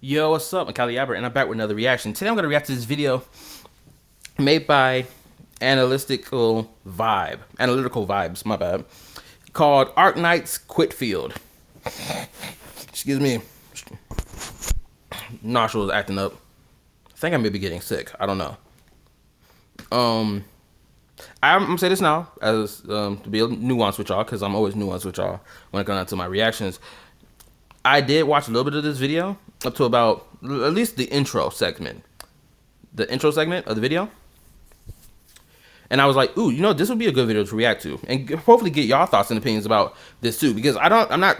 Yo, what's up? I'm KallaTheYapper, and I'm back with another reaction. Today I'm going to react to this video made by Analytical Vibes, my bad, called Arknights Quitfield. Excuse me. Nostrils acting up. I think I may be getting sick. I don't know. I'm going to say this now as to be nuanced with y'all, because I'm always nuanced with y'all when it comes down to my reactions. I did watch a little bit of this video up to about at least the intro segment. The intro segment of the video. And I was like, ooh, this would be a good video to react to. And hopefully get y'all thoughts and opinions about this too. Because I'm not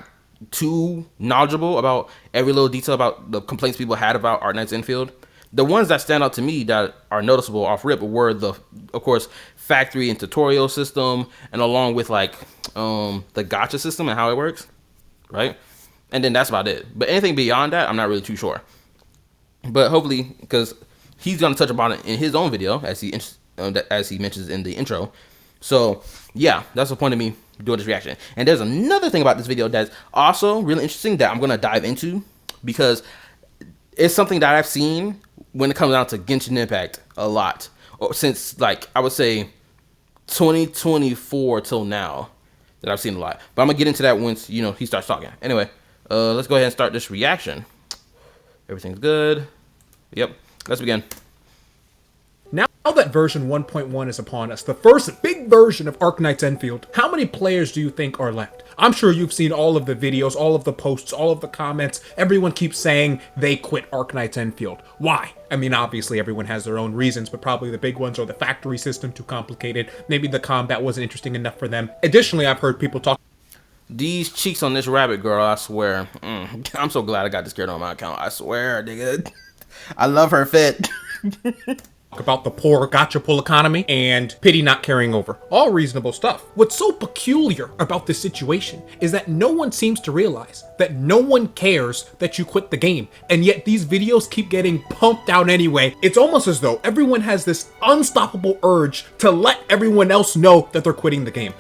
too knowledgeable about every little detail about the complaints people had about Arknights Endfield. The ones that stand out to me that are noticeable off rip were of course, factory and tutorial system, and along with like the gacha system and how it works, right? And then that's about it. But anything beyond that, I'm not really too sure. But hopefully, because he's gonna touch upon it in his own video, as he mentions in the intro. So yeah, that's the point of me doing this reaction. And there's another thing about this video that's also really interesting that I'm gonna dive into, because it's something that I've seen when it comes down to Genshin Impact a lot, or since like I would say 2024 till now, that I've seen a lot. But I'm gonna get into that once he starts talking. Anyway, let's go ahead and start this reaction. Everything's good. Yep, let's begin. Now that version 1.1 is upon us, the first big version of Arknights Endfield, how many players do you think are left? I'm sure you've seen all of the videos, all of the posts, all of the comments. Everyone keeps saying they quit Arknights Endfield. Why? I mean, obviously everyone has their own reasons, but probably the big ones are the factory system too complicated. Maybe the combat wasn't interesting enough for them. Additionally, I've heard people talk. These cheeks on this rabbit girl, I swear. I'm so glad I got this girl on my account. I swear, nigga. I love her fit. About the poor gacha pull economy and pity not carrying over. All reasonable stuff. What's so peculiar about this situation is that no one seems to realize that no one cares that you quit the game, and yet these videos keep getting pumped out anyway. It's almost as though everyone has this unstoppable urge to let everyone else know that they're quitting the game.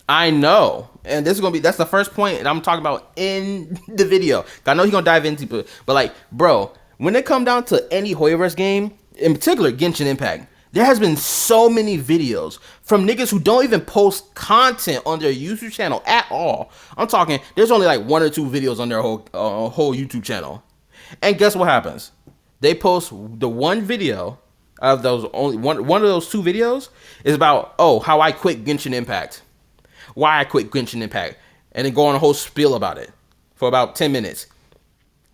I know, and this is gonna be, that's the first point that I'm talking about in the video. I know he's gonna dive into it, but like, bro, when it come down to any Hoyoverse game, in particular Genshin Impact, there has been so many videos from niggas who don't even post content on their YouTube channel at all. I'm talking, there's only like 1 or 2 videos on their whole YouTube channel. And guess what happens? They post the one video of those, only one of those 2 videos is about, oh, how I quit Genshin Impact. Why I quit Genshin Impact. And then go on a whole spiel about it for about 10 minutes.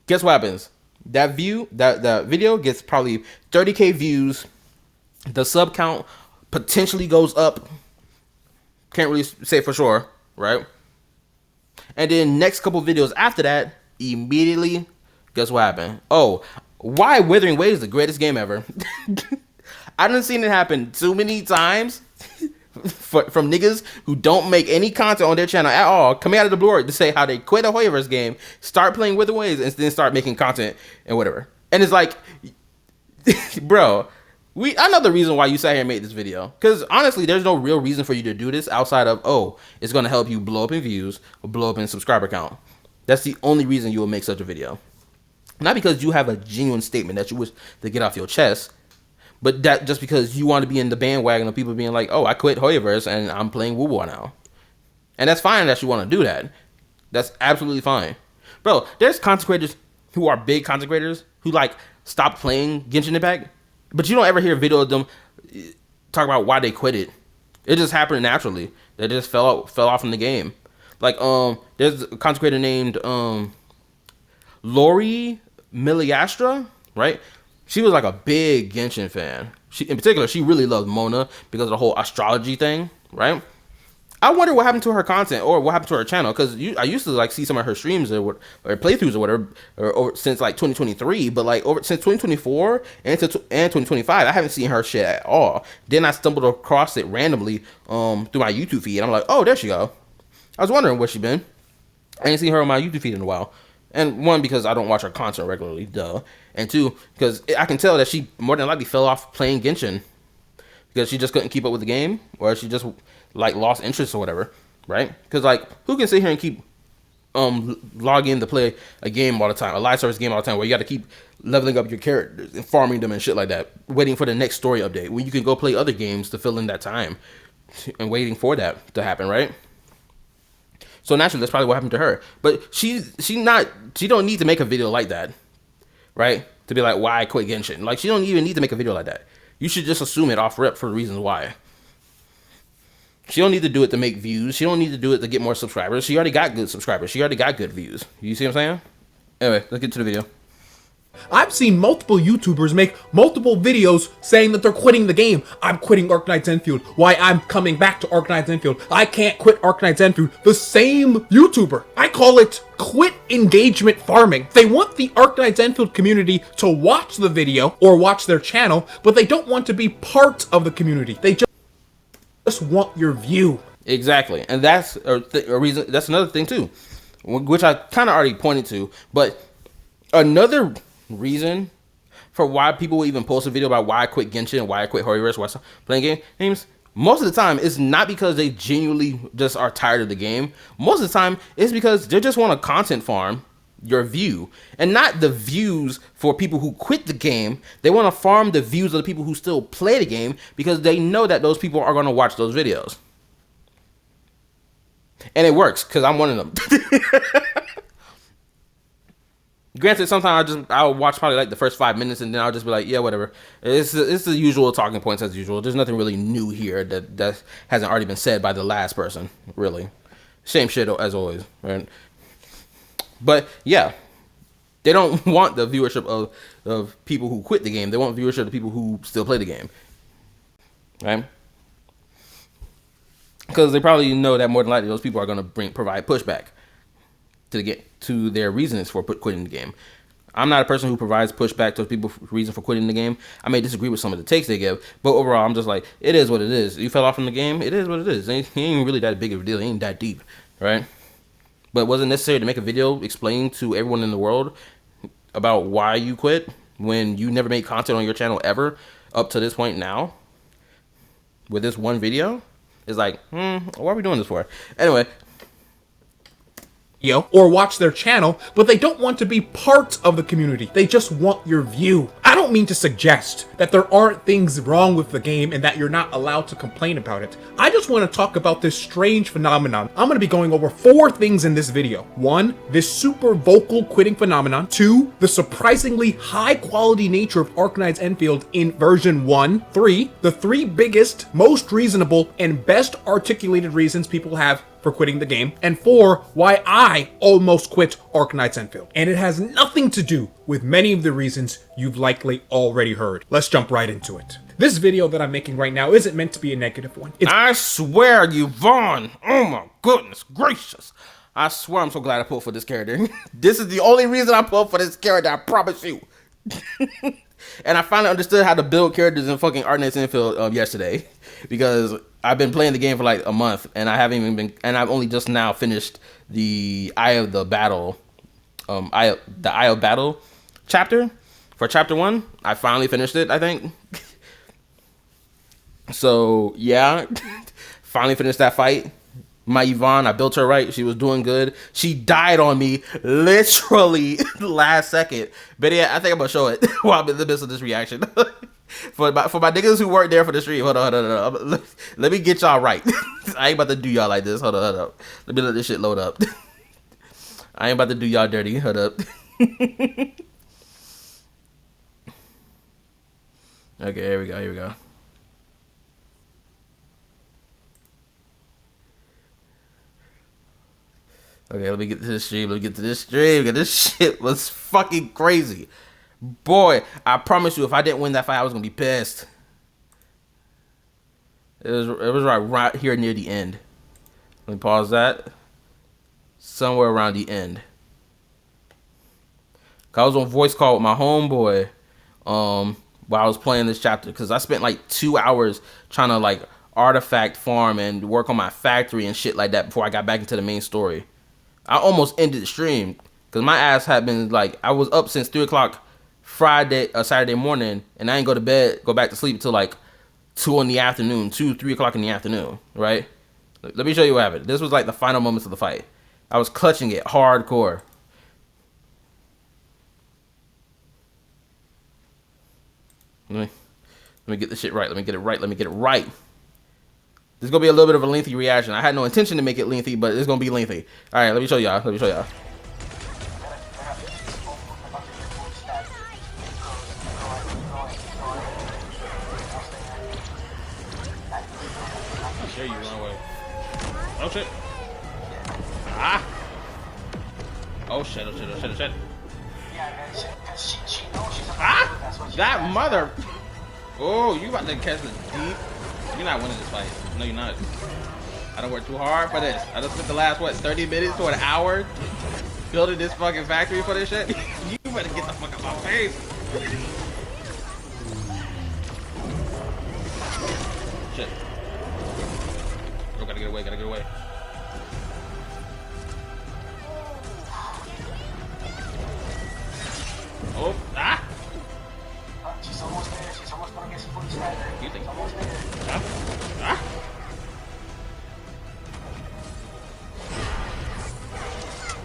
Guess what happens? That video gets probably 30K views. The sub count potentially goes up. Can't really say for sure, right? And then next couple videos after that, immediately, guess what happened? Oh, why Withering Waves is the greatest game ever. I done seen it happen too many times. From niggas who don't make any content on their channel at all, coming out of the blue to say how they quit a Hoyoverse game, start playing Withering Waves, and then start making content and whatever. And it's like, bro, I know the reason why you sat here and made this video. Because honestly, there's no real reason for you to do this outside of, oh, it's going to help you blow up in views or blow up in subscriber count. That's the only reason you will make such a video. Not because you have a genuine statement that you wish to get off your chest, but that just because you want to be in the bandwagon of people being like, oh, I quit Hoyoverse and I'm playing WoW now. And that's fine that you want to do that. That's absolutely fine. Bro, there's content creators who are big content creators who like stop playing Genshin Impact, but you don't ever hear a video of them talk about why they quit it. It just happened naturally. They just fell off from the game. Like, there's a content creator named Lori Miliastra, right? She was like a big Genshin fan. In particular, she really loved Mona because of the whole astrology thing, right? I wonder what happened to her content or what happened to her channel, because I used to like see some of her streams or playthroughs or whatever since like 2023, but like since 2024 and 2025, I haven't seen her shit at all. Then I stumbled across it randomly through my YouTube feed. I'm like, oh, there she go. I was wondering where she been. I ain't seen her on my YouTube feed in a while. And 1, because I don't watch her content regularly, duh. And 2, because I can tell that she more than likely fell off playing Genshin because she just couldn't keep up with the game, or she just like lost interest or whatever, right? Because like, who can sit here and keep log in to play a game all the time, a live service game all the time, where you got to keep leveling up your characters and farming them and shit like that, waiting for the next story update, when you can go play other games to fill in that time and waiting for that to happen, right? So naturally, that's probably what happened to her. But she don't need to make a video like that, right? To be like, why I quit Genshin. Like, she don't even need to make a video like that. You should just assume it off rip for the reasons why. She don't need to do it to make views. She don't need to do it to get more subscribers. She already got good subscribers. She already got good views. You see what I'm saying? Anyway, let's get to the video. I've seen multiple YouTubers make multiple videos saying that they're quitting the game. I'm quitting Arknights Endfield. Why I'm coming back to Arknights Endfield. I can't quit Arknights Endfield. The same YouTuber. I call it quit engagement farming. They want the Arknights Endfield community to watch the video or watch their channel, but they don't want to be part of the community. They just want your view. Exactly. And that's a reason. That's another thing too, which I kind of already pointed to. But another reason for why people will even post a video about why I quit Genshin, why I quit Horrorverse, why I stopped playing games, most of the time it's not because they genuinely just are tired of the game. Most of the time it's because they just want to content farm your view, and not the views for people who quit the game. They want to farm the views of the people who still play the game, because they know that those people are going to watch those videos. And it works, because I'm one of them. Granted, sometimes I'll watch probably like the first 5 minutes, and then I'll just be like, yeah, whatever. It's the usual talking points as usual. There's nothing really new here that hasn't already been said by the last person, really. Same shit as always, right? But yeah, they don't want the viewership of people who quit the game. They want viewership of people who still play the game, right? Because they probably know that more than likely those people are going to provide pushback to their reasons for quitting the game. I'm not a person who provides pushback to people's reason for quitting the game. I may disagree with some of the takes they give, but overall, I'm just like, it is what it is. You fell off from the game, it is what it is. It ain't really that big of a deal. It ain't that deep, right? But was it necessary to make a video explaining to everyone in the world about why you quit when you never made content on your channel ever up to this point now? With this one video? It's like, what are we doing this for? Anyway. Or watch their channel, but they don't want to be part of the community. They just want your view. I don't mean to suggest that there aren't things wrong with the game and that you're not allowed to complain about it. I just want to talk about this strange phenomenon. I'm going to be going over 4 things in this video. 1, this super vocal quitting phenomenon. 2, the surprisingly high quality nature of Arknights Endfield in version 1. 3, the 3 biggest, most reasonable, and best articulated reasons people have for quitting the game, and 4, why I almost quit Arknights Endfield. And it has nothing to do with many of the reasons you've likely already heard. Let's jump right into it. This video that I'm making right now isn't meant to be a negative one. I swear, Yvonne, oh my goodness gracious. I swear I'm so glad I pulled for this character. This is the only reason I pulled for this character, I promise you. And I finally understood how to build characters in fucking Arknights Endfield yesterday, because I've been playing the game for like a month, and I haven't even been, and I've only just now finished the Eye of the Battle, the Eye of Battle chapter for chapter 1. I finally finished it, I think. So yeah, finally finished that fight. My Yvonne, I built her right. She was doing good. She died on me literally last second. But yeah, I think I'm gonna show it while I'm in the midst of this reaction. For my niggas who weren't there for the stream, hold on. Let me get y'all right. I ain't about to do y'all like this. Hold on. Let me let this shit load up. I ain't about to do y'all dirty. Hold up. Okay, here we go. Okay, let me get to this stream. This shit was fucking crazy. Boy, I promise you, if I didn't win that fight, I was gonna be pissed. It was right here near the end. Let me pause that. Somewhere around the end. I was on voice call with my homeboy while I was playing this chapter, because I spent like 2 hours trying to like artifact farm and work on my factory and shit like that before I got back into the main story. I almost ended the stream because my ass had been like, I was up since 3 o'clock Saturday morning, and I didn't go back to sleep until like 3 o'clock in the afternoon, right? Let me show you what happened. This was like the final moments of the fight. I was clutching it hardcore. Let me get this shit right. Let me get it right. Let me get it right. This is gonna be a little bit of a lengthy reaction. I had no intention to make it lengthy, but it's gonna be lengthy. All right, let me show y'all. Let me show y'all. There you run away. Oh shit. Ah. Oh shit. Oh shit. Oh shit. Oh shit. Ah. That mother. Oh, you about to catch the deep. You're not winning this fight. No, you're not. I don't work too hard for this. I just spent the last, what, 30 minutes to an hour building this fucking factory for this shit? You better get the fuck out of my face. Shit. Oh, gotta get away, gotta get away. Oh, ah! She's almost there. She's almost gonna get fully staggered. You think? Almost there. Ah! Ah!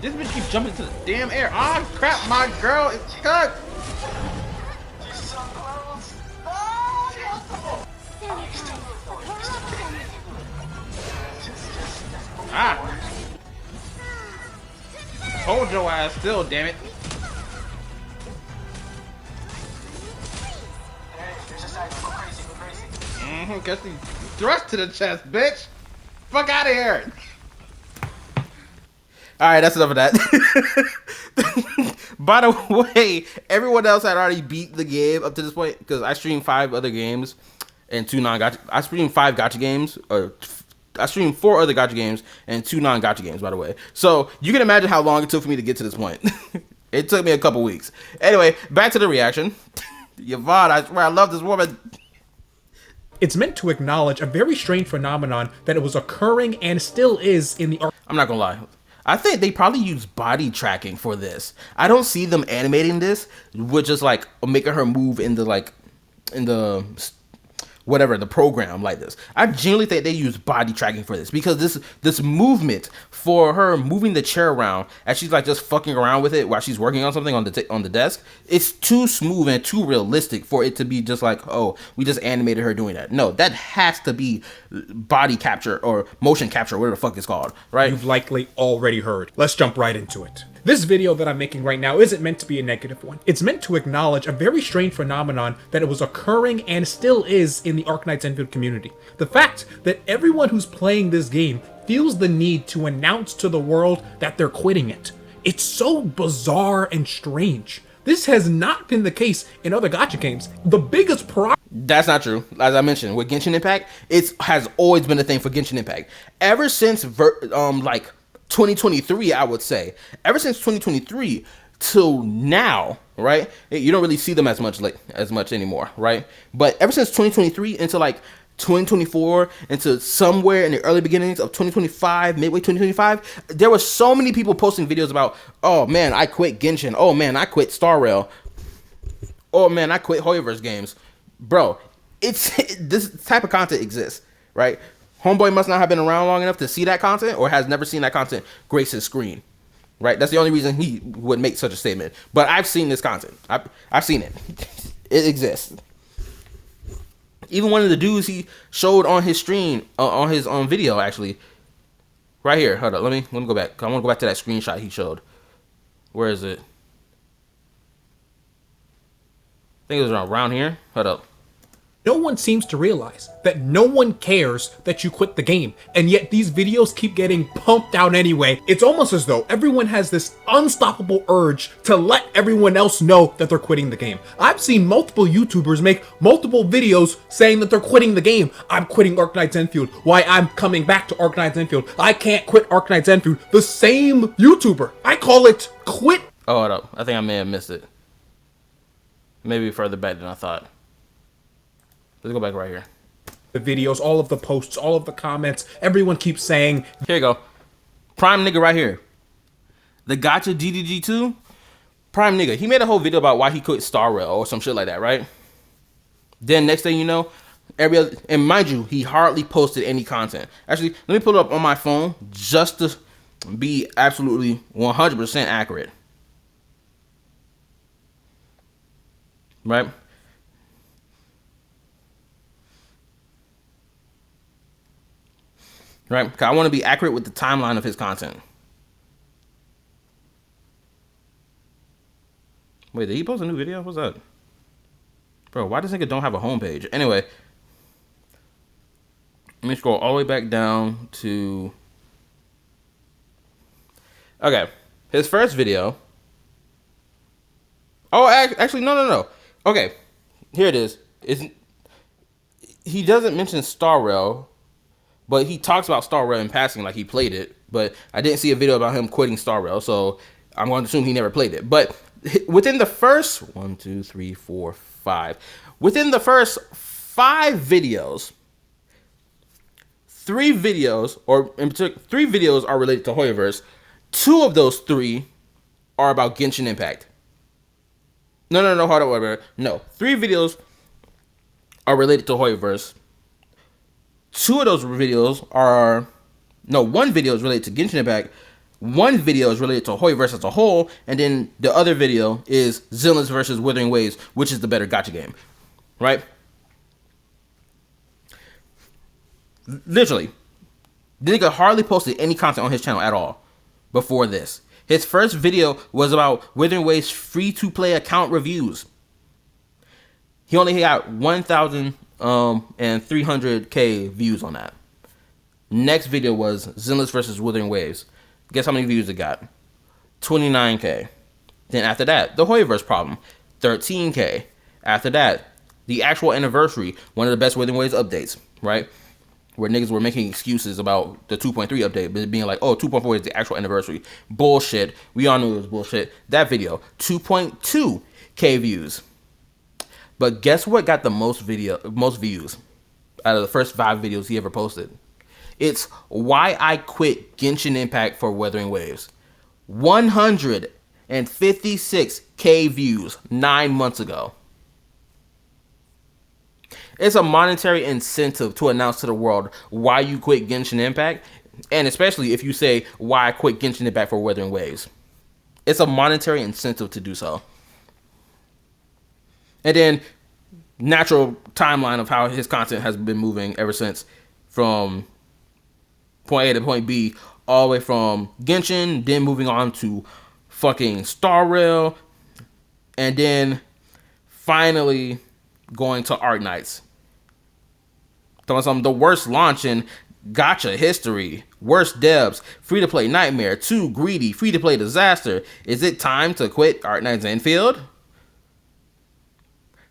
This bitch keeps jumping to the damn air. Ah, crap, my girl is cooked. She's so close. Oh, Ah! Hold your ass still, damn it. there's a side. Go crazy. Go crazy. Catch the thrust to the chest, bitch. Fuck out of here. Alright, that's enough of that. By the way, everyone else had already beat the game up to this point because I streamed 5 other games and 2 non-gacha. I streamed 5 gacha games, or I streamed 4 other gacha games and 2 non-gacha games, by the way. So you can imagine how long it took for me to get to this point. It took me a couple weeks. Anyway, back to the reaction. Yvonne, I swear I love this woman. It's meant to acknowledge a very strange phenomenon that it was occurring and still is in the I'm not gonna lie. I think they probably use body tracking for this. I don't see them animating this with just like making her move in the whatever the program like this. I genuinely think they use body tracking for this because this movement for her moving the chair around as she's like just fucking around with it while she's working on something on the desk. It's too smooth and too realistic for it to be just like, oh, we just animated her doing that. No, that has to be body capture or motion capture, whatever the fuck it's called, right? You've likely already heard. Let's jump right into it. This video that I'm making right now isn't meant to be a negative one. It's meant to acknowledge a very strange phenomenon that it was occurring and still is in the Arknights Endfield community. The fact that everyone who's playing this game feels the need to announce to the world that they're quitting it. It's so bizarre and strange. This has not been the case in other gacha games. The biggest problem... That's not true. As I mentioned, with Genshin Impact, it has always been a thing for Genshin Impact. Ever since, like, 2023, I would say. Ever since 2023 till now, right? You don't really see them as much anymore, right? But ever since 2023 into like 2024 into somewhere in the early beginnings of 2025, midway 2025, there were so many people posting videos about, oh man, I quit Genshin. Oh man, I quit Star Rail. Oh man, I quit Hoyoverse games. Bro, this type of content exists, right? Homeboy must not have been around long enough to see that content or has never seen that content grace his screen, right? That's the only reason he would make such a statement. But I've seen this content. I've seen it. It exists. Even one of the dudes he showed on his stream, on his video, actually. Right here. Hold up. Let me go back. I want to go back to that screenshot he showed. Where is it? I think it was around here. Hold up. No one seems to realize that no one cares that you quit the game, and yet these videos keep getting pumped out anyway. It's almost as though everyone has this unstoppable urge to let everyone else know that they're quitting the game. I've seen multiple YouTubers make multiple videos saying that they're quitting the game. I'm quitting Arknights Endfield. Why, I'm coming back to Arknights Endfield. I can't quit Arknights Endfield. The same YouTuber. I call it quit. Oh, hold up. I think I may have missed it. Maybe further back than I thought. Let's go back right here. The videos, all of the posts, all of the comments, everyone keeps saying... Here you go. Prime nigga right here. The Gotcha DDG2. Prime nigga. He made a whole video about why he quit Star Rail or some shit like that, right? Then next thing you know, and mind you, he hardly posted any content. Actually, let me pull it up on my phone just to be absolutely 100% accurate. Right? Right? 'Cause I want to be accurate with the timeline of his content. Wait, did he post a new video? What's that? Bro, why does nigga don't have a homepage? Anyway, let me scroll all the way back down to... Okay. His first video... Oh, actually, no. Okay. Here it is. He doesn't mention Star Rail, but he talks about Star Rail in passing like he played it. But I didn't see a video about him quitting Star Rail, so I'm going to assume he never played it. But within the first 1, 2, 3, 4, 5, within the first 5 videos, 3 videos, or in particular, 3 videos are related to Hoyoverse. 2 of those 3 are about Genshin Impact. No, hold on, whatever. No, 3 videos are related to Hoyoverse. 2 of those videos are... No, 1 video is related to Genshin Impact. 1 video is related to Hoyoverse as a whole. And then the other video is Zillions versus Withering Waves, which is the better gacha game. Right? Literally. The nigga hardly posted any content on his channel at all before this. His first video was about Withering Waves free-to-play account reviews. He only got 1,300k views on that. Next video was Zenless versus Withering Waves. Guess how many views it got? 29k. Then after that, the Hoyoverse problem, 13k. After that, the actual anniversary, one of the best Withering Waves updates, right? Where niggas were making excuses about the 2.3 update, but being like, oh, 2.4 is the actual anniversary. Bullshit. We all knew it was bullshit. That video, 2.2k views. But guess what got the most views out of the first 5 videos he ever posted? It's why I quit Genshin Impact for Withering Waves. 156k views 9 months ago. It's a monetary incentive to announce to the world why you quit Genshin Impact, and especially if you say why I quit Genshin Impact for Withering Waves. It's a monetary incentive to do so. And then natural timeline of how his content has been moving ever since, from point A to point B, all the way from Genshin, then moving on to fucking Star Rail, and then finally going to Arknights. The worst launch in gacha history, worst devs, free-to-play nightmare, too greedy, free-to-play disaster. Is it time to quit Arknights Endfield?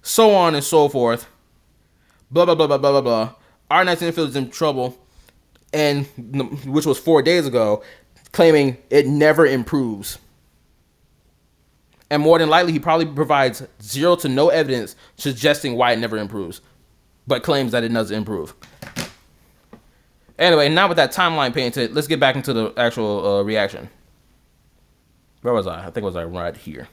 So on and so forth. Blah, blah, blah, blah, blah, blah, blah. Arknights Endfield is in trouble, and which was 4 days ago, claiming it never improves. And more than likely, he probably provides 0 to no evidence suggesting why it never improves, but claims that it does improve. Anyway, now with that timeline painted, let's get back into the actual reaction. Where was I? I think it was right here.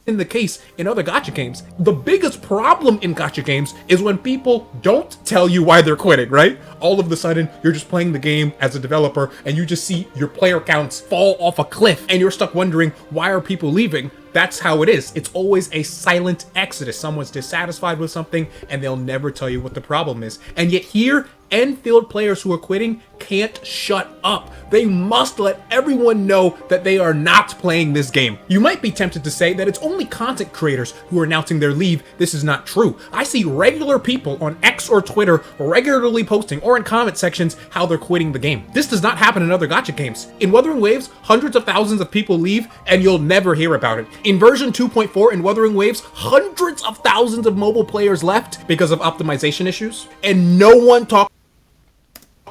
In the case in other gacha games, the biggest problem in gacha games is when people don't tell you why they're quitting, right? All of a sudden, you're just playing the game as a developer and you just see your player counts fall off a cliff and you're stuck wondering, why are people leaving? That's how it is. It's always a silent exodus. Someone's dissatisfied with something and they'll never tell you what the problem is. And yet here, Endfield players who are quitting can't shut up. They must let everyone know that they are not playing this game. You might be tempted to say that it's only content creators who are announcing their leave. This is not true. I see regular people on X or Twitter regularly posting or in comment sections how they're quitting the game. This does not happen in other gacha games. In Wuthering Waves, hundreds of thousands of people leave and you'll never hear about it. In version 2.4 in Wuthering Waves, hundreds of thousands of mobile players left because of optimization issues, and no one talked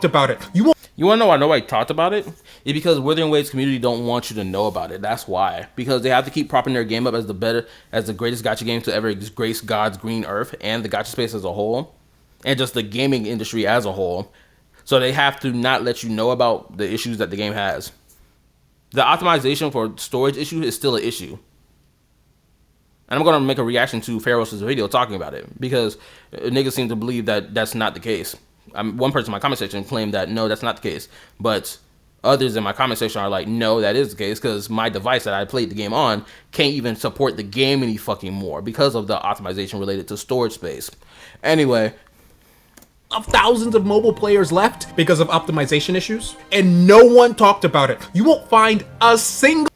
about it. You want to know why nobody talked about it? It's because Withering Waves community don't want you to know about it. That's why. Because they have to keep propping their game up as the greatest gacha game to ever grace God's green earth and the gacha space as a whole, and just the gaming industry as a whole. So they have to not let you know about the issues that the game has. The optimization for storage issue is still an issue. And I'm going to make a reaction to Pharos' video talking about it, because niggas seem to believe that that's not the case. One person in my comment section claimed that no, that's not the case. But Others in my comment section are like, no, that is the case because my device that I played the game on can't even support the game any fucking more because of the optimization related to storage space. Anyway, of thousands of mobile players left because of optimization issues, and no one talked about it. You won't find a single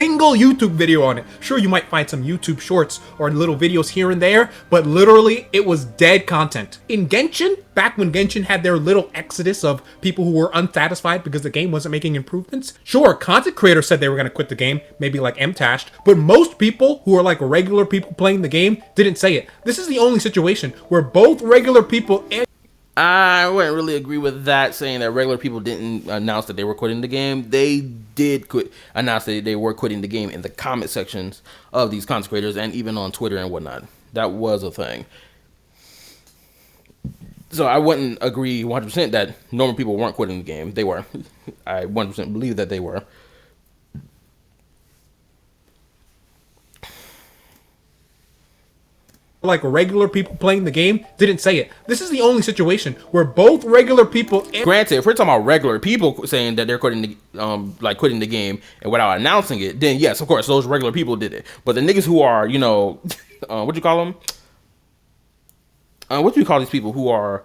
YouTube video on it. Sure, you might find some YouTube shorts or little videos here and there, but literally it was dead content. In Genshin, back when Genshin had their little exodus of people who were unsatisfied because the game wasn't making improvements, sure, content creators said they were going to quit the game, maybe like Mtashed, but most people who are like regular people playing the game didn't say it. This is the only situation where both regular people and I wouldn't really agree with that, saying that regular people didn't announce that they were quitting the game. They did announce that they were quitting the game in the comment sections of these content creators and even on Twitter and whatnot. That was a thing. So I wouldn't agree 100% that normal people weren't quitting the game. They were. I 100% believe that they were. like regular people playing the game didn't say it. This is the only situation where both regular people and granted, if we're talking about regular people saying that they're quitting the quitting the game and without announcing it, then yes, of course, those regular people did it. But the niggas who are, you know, what you call them? What do you call these people who are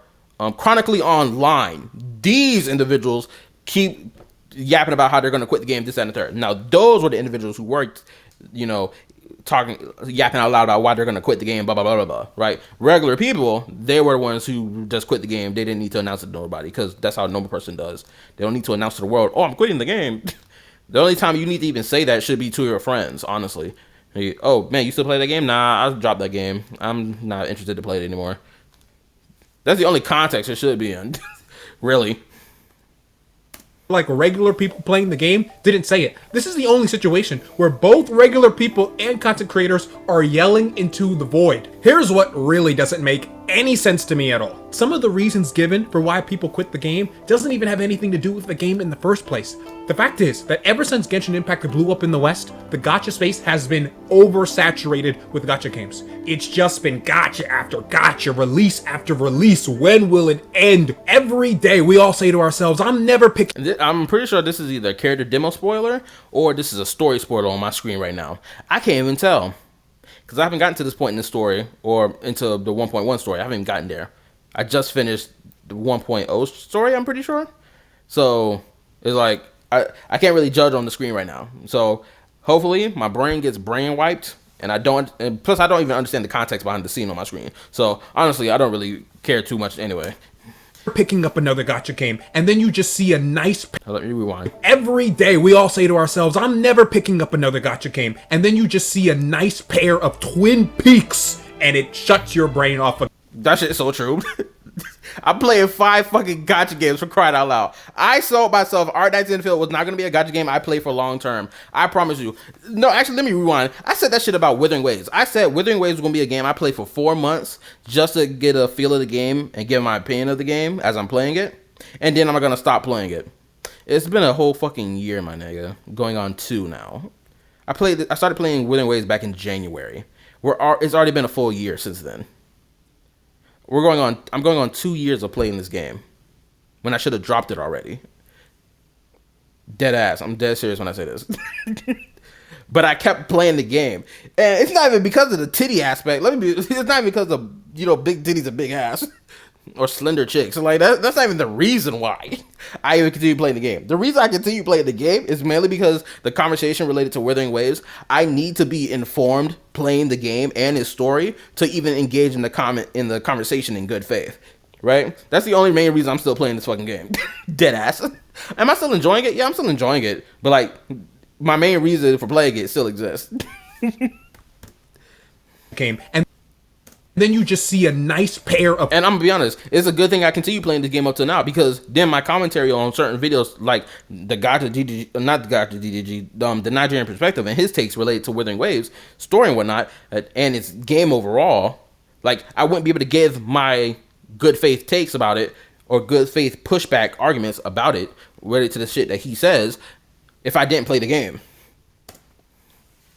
chronically online? These individuals keep yapping about how they're going to quit the game, this, that, and the third. Now, those were the individuals who worked, you know, yapping out loud about why they're going to quit the game, blah, blah, blah, blah, blah, right? Regular people, they were the ones who just quit the game. They didn't need to announce it to nobody because that's how a normal person does. They don't need to announce to the world, oh, I'm quitting the game. The only time you need to even say that should be to your friends, honestly. Oh, man, you still play that game? Nah, I dropped that game. I'm not interested to play it anymore. That's the only context it should be in, really. Like regular people playing the game didn't say it. This is the only situation where both regular people and content creators are yelling into the void. Here's what really doesn't make any sense to me at all. Some of the reasons given for why people quit the game doesn't even have anything to do with the game in the first place. The fact is that ever since Genshin Impact blew up in the West, the gacha space has been oversaturated with gacha games. It's just been gacha after gacha, release after release. When will it end? Every day we all say to ourselves, I'm never picking. I'm pretty sure this is either a character demo spoiler or this is a story spoiler on my screen right now. I can't even tell because I haven't gotten to this point in the story or into the 1.1 story. I haven't even gotten there. I just finished the 1.0 story, I'm pretty sure. So it's like, I can't really judge on the screen right now. So hopefully my brain gets brain wiped and plus I don't even understand the context behind the scene on my screen. So honestly, I don't really care too much anyway. Picking up another gacha game, and then you just see a nice. Let me rewind. Every day we all say to ourselves, I'm never picking up another gacha game, and then you just see a nice pair of Twin Peaks, and it shuts your brain off. That shit is so true. I'm playing 5 fucking gacha games for crying out loud. I sold myself Arknights Endfield was not going to be a gacha game I play for long term. I promise you. No, actually, let me rewind. I said that shit about Withering Waves. I said Withering Waves was going to be a game I play for 4 months just to get a feel of the game and give my opinion of the game as I'm playing it. And then I'm going to stop playing it. It's been a whole fucking year, my nigga. Going on 2 now. I started playing Withering Waves back in January. It's already been a full year since then. I'm going on 2 years of playing this game when I should have dropped it already. Dead ass. I'm dead serious when I say this. But I kept playing the game. And it's not even because of the titty aspect. It's not even because of, you know, big titties and big ass. Or slender chicks. So like that's not even the reason why I even continue playing the game. The reason I continue playing the game is mainly because the conversation related to Withering Waves. I need to be informed playing the game and its story to even engage in the conversation in good faith. Right? That's the only main reason I'm still playing this fucking game. Dead ass. Am I still enjoying it? Yeah, I'm still enjoying it. But like my main reason for playing it still exists. Game and then you just see a nice pair of. And I'm gonna be honest, it's a good thing I continue playing this game up to now because then my commentary on certain videos, like the Nigerian perspective and his takes related to Withering Waves, story and whatnot, and its game overall, like I wouldn't be able to give my good faith takes about it or good faith pushback arguments about it related to the shit that he says if I didn't play the game.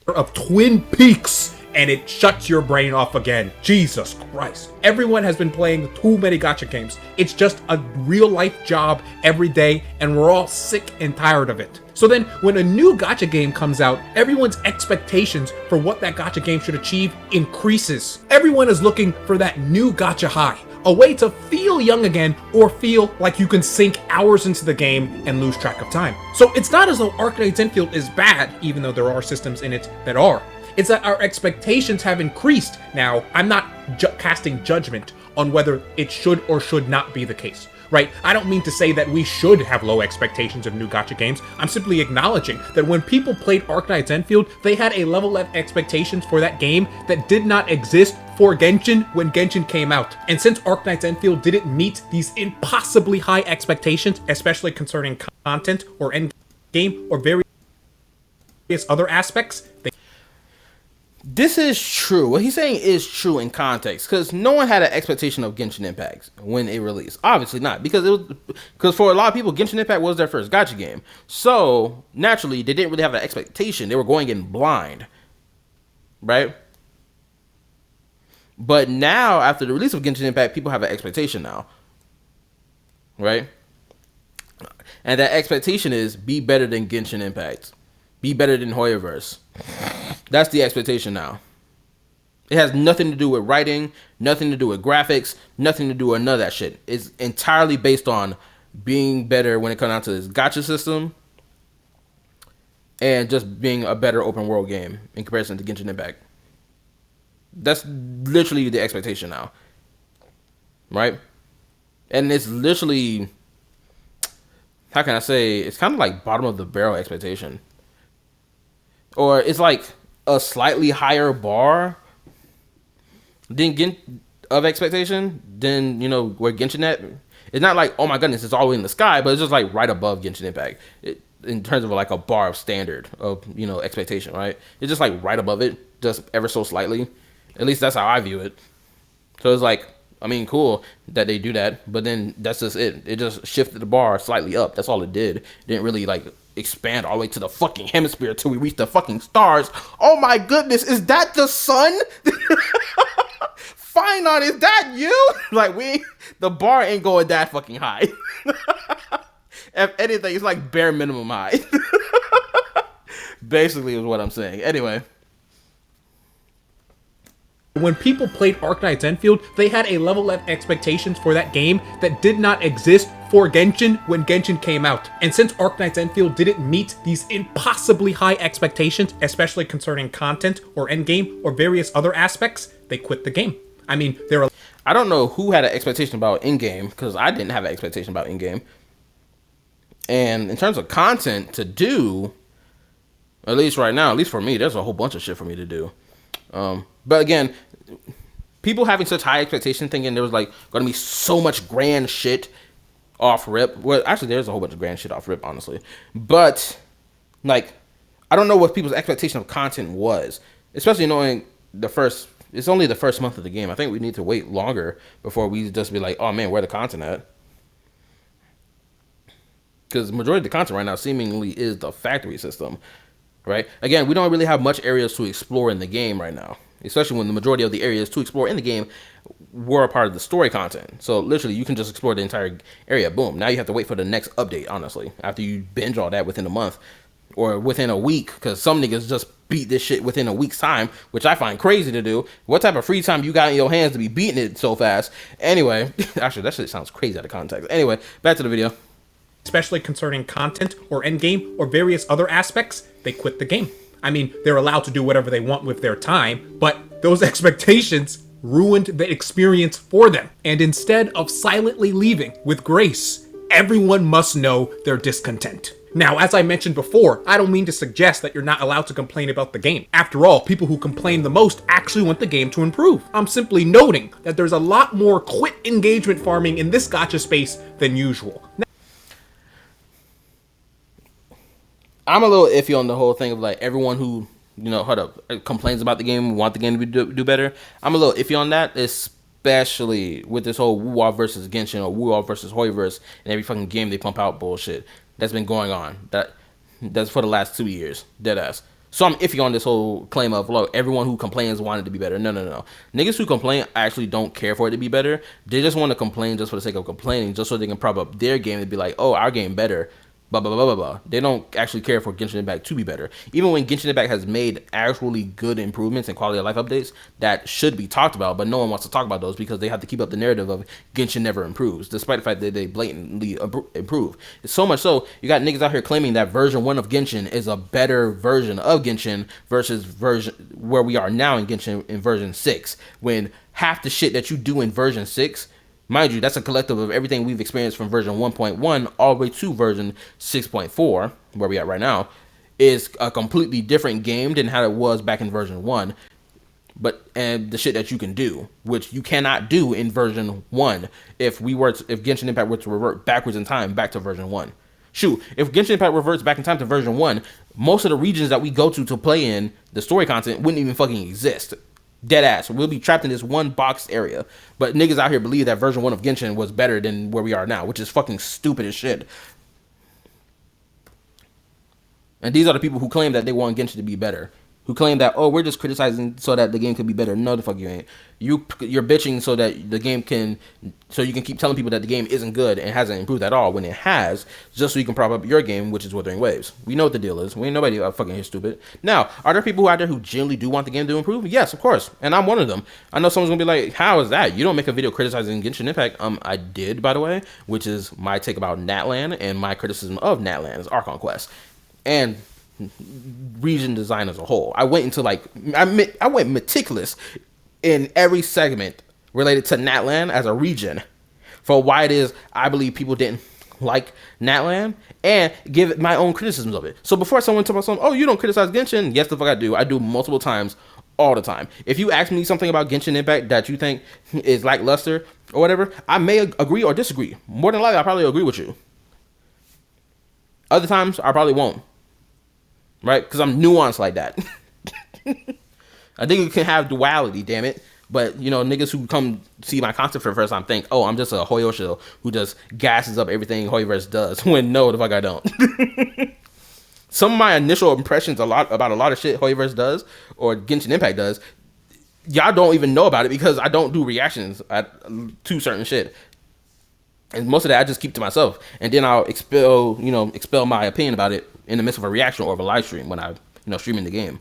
Of Twin Peaks. and it shuts your brain off again. Jesus Christ. Everyone has been playing too many gacha games. It's just a real life job every day, and we're all sick and tired of it. So then, when a new gacha game comes out, everyone's expectations for what that gacha game should achieve increases. Everyone is looking for that new gacha high, a way to feel young again or feel like you can sink hours into the game and lose track of time. So it's not as though Arknights Endfield is bad, even though there are systems in it that are. It's that our expectations have increased. Now, I'm not casting judgment on whether it should or should not be the case. Right? I don't mean to say that we should have low expectations of new gacha games. I'm simply acknowledging that when people played Arknights Endfield, they had a level of expectations for that game that did not exist for Genshin when Genshin came out. And since Arknights Endfield didn't meet these impossibly high expectations, especially concerning content or end game or various other aspects, This is true. What he's saying is true in context, because no one had an expectation of Genshin Impact when it released. Obviously not, because for a lot of people, Genshin Impact was their first gacha game. So naturally, they didn't really have an expectation. They were going in blind, right? But now, after the release of Genshin Impact, people have an expectation now, right? And that expectation is be better than Genshin Impact, be better than Hoyoverse. That's the expectation now. It has nothing to do with writing, nothing to do with graphics, nothing to do with none of that shit. It's entirely based on being better when it comes down to this gacha system and just being a better open world game in comparison to Genshin Impact. That's literally the expectation now. Right? And it's literally, how can I say, it's kind of like bottom of the barrel expectation. Or it's like a slightly higher bar of expectation than, where Genshin at. It's not like, oh my goodness, it's all the way in the sky, but it's just like right above Genshin Impact in terms of like a bar of standard of, expectation, right? It's just like right above it, just ever so slightly. At least that's how I view it. So it's like, I mean, cool that they do that, but then that's just it. It just shifted the bar slightly up. That's all it did. It didn't really like expand all the way to the fucking hemisphere till we reach the fucking stars. Oh my goodness, is that the sun? Finon, is that you? Like, the bar ain't going that fucking high. If anything, it's like bare minimum high. Basically is what I'm saying. Anyway. When people played Arknights Endfield, they had a level of expectations for that game that did not exist for Genshin when Genshin came out. And since Arknights Endfield didn't meet these impossibly high expectations, especially concerning content or endgame or various other aspects, they quit the game. I mean, I don't know who had an expectation about in-game, because I didn't have an expectation about in-game. And in terms of content to do, at least right now, at least for me, there's a whole bunch of shit for me to do. But again, people having such high expectations, thinking there was like going to be so much grand shit off rip. Well, actually, there's a whole bunch of grand shit off rip, honestly. But like, I don't know what people's expectation of content was, especially knowing it's only the first month of the game. I think we need to wait longer before we just be like, oh man, where the content at? Because the majority of the content right now seemingly is the factory system. Right? Again, we don't really have much areas to explore in the game right now, especially when the majority of the areas to explore in the game were a part of the story content. So literally, you can just explore the entire area. Boom. Now you have to wait for the next update, honestly, after you binge all that within a month or within a week, because some niggas just beat this shit within a week's time, which I find crazy to do. What type of free time you got in your hands to be beating it so fast? Anyway, actually, that shit sounds crazy out of context. Anyway, back to the video. Especially concerning content or endgame or various other aspects, they quit the game. I mean, they're allowed to do whatever they want with their time, but those expectations ruined the experience for them. And instead of silently leaving with grace, everyone must know their discontent. Now, as I mentioned before, I don't mean to suggest that you're not allowed to complain about the game. After all, people who complain the most actually want the game to improve. I'm simply noting that there's a lot more quit engagement farming in this gacha space than usual. I'm a little iffy on the whole thing of like everyone who, complains about the game, want the game to do better. I'm a little iffy on that, especially with this whole Wuwa versus Genshin or Wuwa versus Hoyoverse and every fucking game they pump out bullshit that's been going on. That's for the last 2 years, deadass. So I'm iffy on this whole claim of, look, everyone who complains wanted to be better. No. Niggas who complain actually don't care for it to be better. They just want to complain just for the sake of complaining, just so they can prop up their game and be like, oh, our game better. Blah, blah, blah, blah, blah. They don't actually care for Genshin Impact to be better. Even when Genshin Impact has made actually good improvements and quality of life updates that should be talked about, but no one wants to talk about those because they have to keep up the narrative of Genshin never improves, despite the fact that they blatantly improve. It's so much so, you got niggas out here claiming that version 1 of Genshin is a better version of Genshin versus version where we are now in Genshin in version 6, when half the shit that you do in version 6, mind you, that's a collective of everything we've experienced from version 1.1 all the way to version 6.4, where we at right now, is a completely different game than how it was back in version 1. And the shit that you can do, which you cannot do in version 1 if Genshin Impact were to revert backwards in time back to version 1. Shoot, if Genshin Impact reverts back in time to version 1, most of the regions that we go to play in the story content wouldn't even fucking exist. Dead ass. We'll be trapped in this one boxed area. But niggas out here believe that version 1 of Genshin was better than where we are now, which is fucking stupid as shit. And these are the people who claim that they want Genshin to be better. Who claim that, oh, we're just criticizing so that the game can be better. No, the fuck you ain't. You're bitching so that the game so you can keep telling people that the game isn't good and hasn't improved at all when it has, just so you can prop up your game, which is Wuthering Waves. We know what the deal is. We ain't nobody fucking here stupid. Now, are there people out there who genuinely do want the game to improve? Yes, of course. And I'm one of them. I know someone's gonna be like, how is that? You don't make a video criticizing Genshin Impact. I did, by the way, which is my take about Natlan and my criticism of Natlan's Archon Quest. And region design as a whole. I went meticulous in every segment related to Natlan as a region for why it is I believe people didn't like Natlan and give it my own criticisms of it. So before someone tells me something, oh, you don't criticize Genshin, yes the fuck I do. I do multiple times all the time. If you ask me something about Genshin Impact that you think is lackluster or whatever, I may agree or disagree. More than likely I'll probably agree with you. Other times I probably won't. Right? Because I'm nuanced like that. I think you can have duality, damn it. But, niggas who come see my content for the first time think, oh, I'm just a Hoyoshil who just gasses up everything Hoyoverse does. When no, the fuck I don't. Some of my initial impressions about a lot of shit Hoyoverse does, or Genshin Impact does, y'all don't even know about it because I don't do reactions to certain shit. And most of that I just keep to myself. And then I'll expel my opinion about it in the midst of a reaction or of a live stream when I, streaming the game.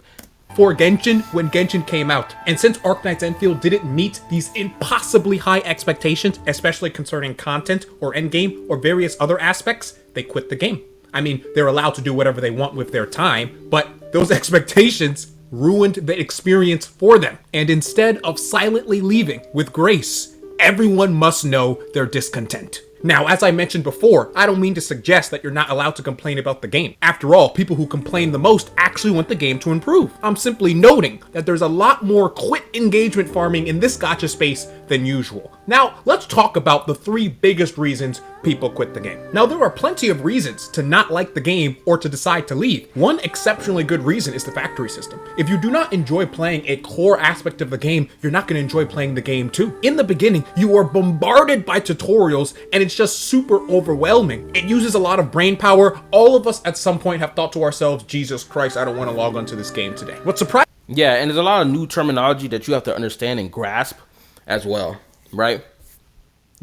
For Genshin, when Genshin came out, and since Arknights Endfield didn't meet these impossibly high expectations, especially concerning content or endgame or various other aspects, they quit the game. I mean, they're allowed to do whatever they want with their time, but those expectations ruined the experience for them. And instead of silently leaving with grace, everyone must know their discontent. Now, as I mentioned before, I don't mean to suggest that you're not allowed to complain about the game. After all, people who complain the most actually want the game to improve. I'm simply noting that there's a lot more quit engagement farming in this gacha space than usual. Now, let's talk about the 3 biggest reasons people quit the game. Now, there are plenty of reasons to not like the game or to decide to leave. One exceptionally good reason is the factory system. If you do not enjoy playing a core aspect of the game, you're not going to enjoy playing the game too. In the beginning, you are bombarded by tutorials and it's just super overwhelming. It uses a lot of brain power. All of us at some point have thought to ourselves, Jesus Christ, I don't want to log onto this game today. What's surprising? Yeah, and there's a lot of new terminology that you have to understand and grasp as well, right?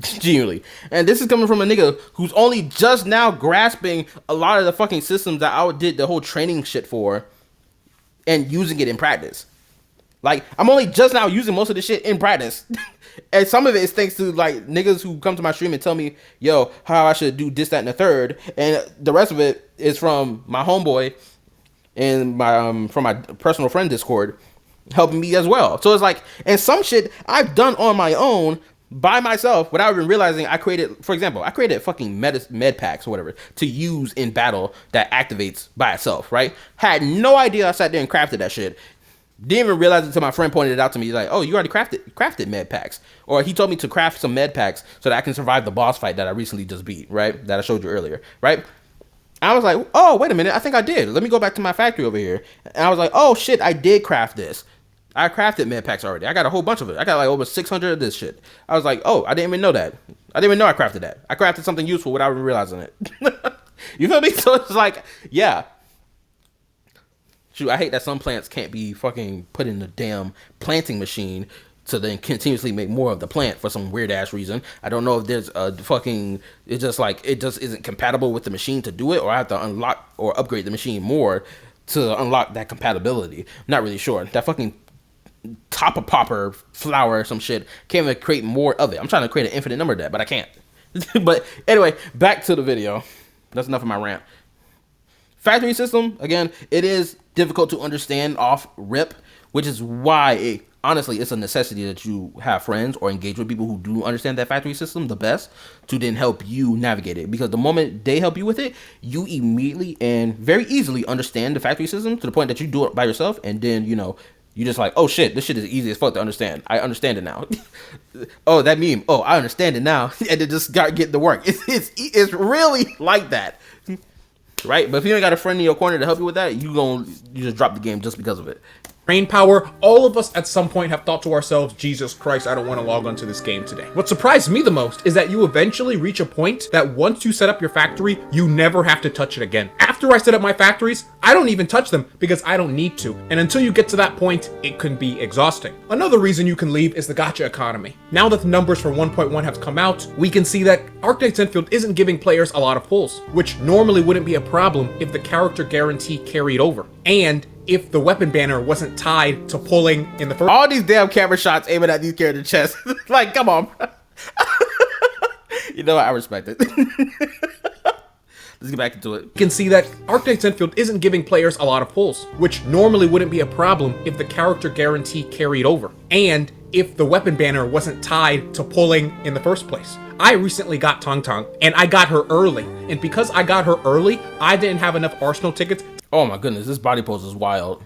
Genuinely. And this is coming from a nigga who's only just now grasping a lot of the fucking systems that I did the whole training shit for and using it in practice. Like, I'm only just now using most of this shit in practice. And some of it is thanks to, like, niggas who come to my stream and tell me, yo, how I should do this, that, and the third. And the rest of it is from my homeboy and from my personal friend Discord helping me as well. So it's like, and some shit I've done on my own by myself without even realizing I created fucking med packs or whatever to use in battle that activates by itself, right? Had no idea I sat there and crafted that shit. Didn't even realize it until my friend pointed it out to me. He's like, oh, you already crafted med packs. Or he told me to craft some med packs so that I can survive the boss fight that I recently just beat, right? That I showed you earlier, right? I was like, oh, wait a minute. I think I did. Let me go back to my factory over here. And I was like, oh, shit, I did craft this. I crafted med packs already. I got a whole bunch of it. I got like over 600 of this shit. I was like, oh, I didn't even know that. I didn't even know I crafted that. I crafted something useful without even realizing it. You feel me? So it's like, yeah. Shoot, I hate that some plants can't be fucking put in the damn planting machine to then continuously make more of the plant for some weird ass reason. I don't know if there's a fucking, it's just like, it just isn't compatible with the machine to do it, or I have to unlock or upgrade the machine more to unlock that compatibility. I'm not really sure. That fucking top of popper flower or some shit can't even create more of it. I'm trying to create an infinite number of that, but I can't. But anyway, back to the video. That's enough of my rant. Factory system, again, it is difficult to understand off rip, which is why honestly it's a necessity that you have friends or engage with people who do understand that factory system the best to then help you navigate it, because the moment they help you with it, you immediately and very easily understand the factory system to the point that you do it by yourself, and then you just like, oh shit, this shit is easy as fuck to understand. I understand it now. Oh, that meme. Oh, I understand it now. And it just got get to work. It's really like that. Right? But if you ain't got a friend in your corner to help you with that, you just drop the game just because of it. Brain power, all of us at some point have thought to ourselves, Jesus Christ, I don't want to log onto this game today. What surprised me the most is that you eventually reach a point that once you set up your factory, you never have to touch it again. After I set up my factories, I don't even touch them because I don't need to. And until you get to that point, it can be exhausting. Another reason you can leave is the gacha economy. Now that the numbers for 1.1 have come out, we can see that Arknights Endfield isn't giving players a lot of pulls, which normally wouldn't be a problem if the character guarantee carried over. And if the weapon banner wasn't tied to pulling in the first. All these damn camera shots aiming at these characters' chests. Like, come on. You know what? I respect it. Let's get back into it. You can see that Arknights Endfield isn't giving players a lot of pulls, which normally wouldn't be a problem if the character guarantee carried over. And if the weapon banner wasn't tied to pulling in the first place. I recently got Tong Tong, and I got her early. And because I got her early, I didn't have enough arsenal tickets. Oh my goodness, this body pose is wild.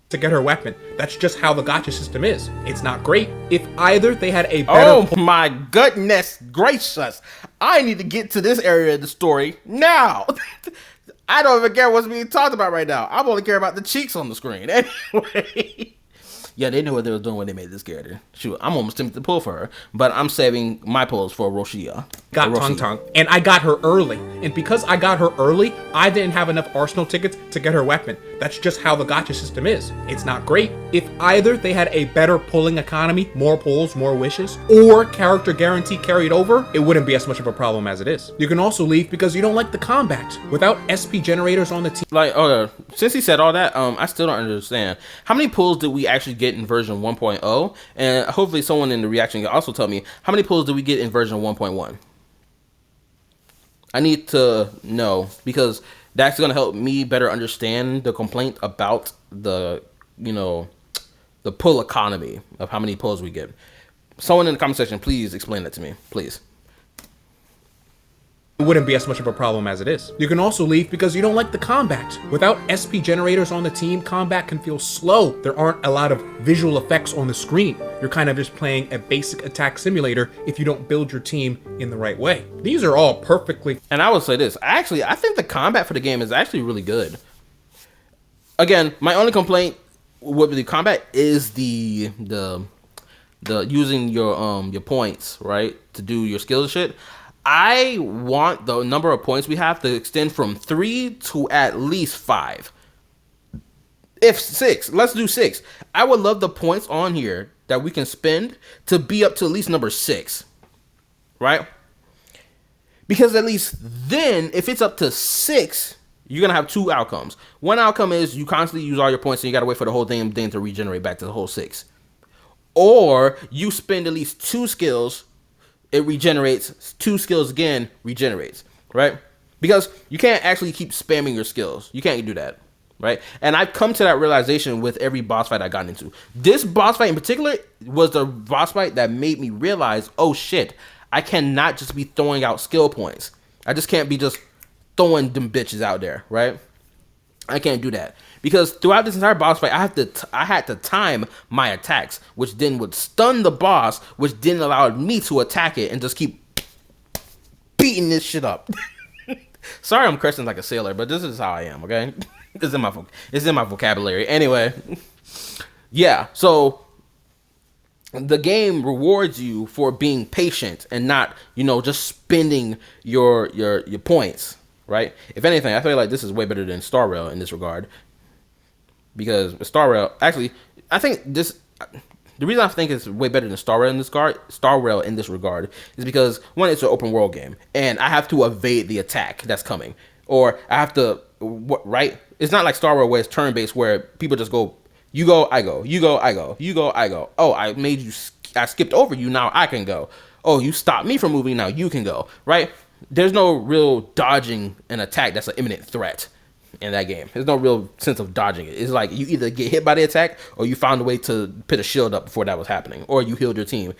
To get her weapon. That's just how the gacha system is. It's not great. If either they had a better... Oh my goodness gracious. I need to get to this area of the story now. I don't even care what's being talked about right now. I'm only care about the cheeks on the screen. Anyway. Yeah, they knew what they were doing when they made this character. Shoot, I'm almost tempted to pull for her, but I'm saving my pulls for Roshia. Got Tong Tong, and I got her early. And because I got her early, I didn't have enough arsenal tickets to get her weapon. That's just how the gacha system is. It's not great. If either they had a better pulling economy, more pulls, more wishes, or character guarantee carried over, it wouldn't be as much of a problem as it is. You can also leave because you don't like the combat. Without SP generators on the team. Like, since he said all that, I still don't understand. How many pulls did we actually get in version 1.0? And hopefully someone in the reaction can also tell me, how many pulls did we get in version 1.1? I need to know, because that's going to help me better understand the complaint about the, the pull economy of how many pulls we get. Someone in the comment section, please explain that to me, please. It wouldn't be as much of a problem as it is. You can also leave because you don't like the combat. Without SP generators on the team, combat can feel slow. There aren't a lot of visual effects on the screen. You're kind of just playing a basic attack simulator if you don't build your team in the right way. These are all perfectly... And I will say this, actually, I think the combat for the game is actually really good. Again, my only complaint with the combat is the using your points, right, to do your skills shit. I want the number of points we have to extend from 3 to at least 5. If 6, let's do 6. I would love the points on here that we can spend to be up to at least number 6, right? Because at least then, if it's up to 6, you're going to have 2 outcomes. One outcome is you constantly use all your points and you got to wait for the whole thing to regenerate back to the whole 6. Or you spend at least 2 skills, it regenerates, 2 skills again, regenerates, right? Because you can't actually keep spamming your skills. You can't do that, right? And I've come to that realization with every boss fight I got into. This boss fight in particular was the boss fight that made me realize, oh shit, I cannot just be throwing out skill points. I just can't be just throwing them bitches out there, right? I can't do that. Because throughout this entire boss fight, I had to time my attacks, which then would stun the boss, which then allowed me to attack it and just keep beating this shit up. Sorry I'm cursing like a sailor, but this is how I am, okay? It's in my vocabulary. Anyway, yeah, so the game rewards you for being patient and not, just spending your points, right? If anything, I feel like this is way better than Star Rail in this regard. because Star Rail actually, I think this. The reason I think it's way better than Star Rail in this regard is because one, it's an open world game, and I have to evade the attack that's coming, or I have to right. It's not like Star Rail where it's turn based, where people just go, you go, I go, you go, I go, you go, I go. Oh, I made you. I skipped over you. Now I can go. Oh, you stopped me from moving. Now you can go. Right? There's no real dodging an attack that's an imminent threat in that game. There's no real sense of dodging it. It's like you either get hit by the attack or you found a way to put a shield up before that was happening, or you healed your team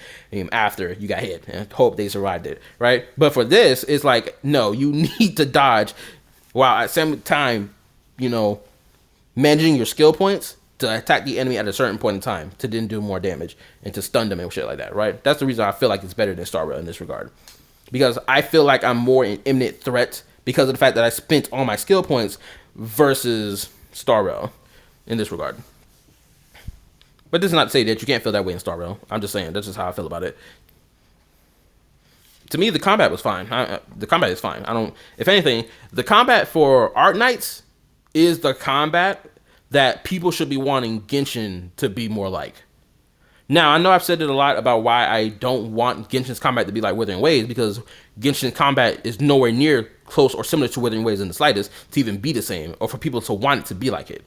after you got hit and hope they survived it, right? But for this, it's like, no, you need to dodge while at the same time, managing your skill points to attack the enemy at a certain point in time to then do more damage and to stun them and shit like that, right? That's the reason I feel like it's better than Star Rail in this regard. Because I feel like I'm more an imminent threat because of the fact that I spent all my skill points versus Star Rail in this regard. But this is not to say that you can't feel that way in Star Rail. I'm just saying that's just how I feel about it. To me, the combat was fine. The combat is fine. If anything, the combat for Arknights is the combat that people should be wanting Genshin to be more like. Now, I know I've said it a lot about why I don't want Genshin's combat to be like Wuthering Waves, because Genshin's combat is nowhere near close or similar to Wuthering Waves in the slightest to even be the same, or for people to want it to be like it.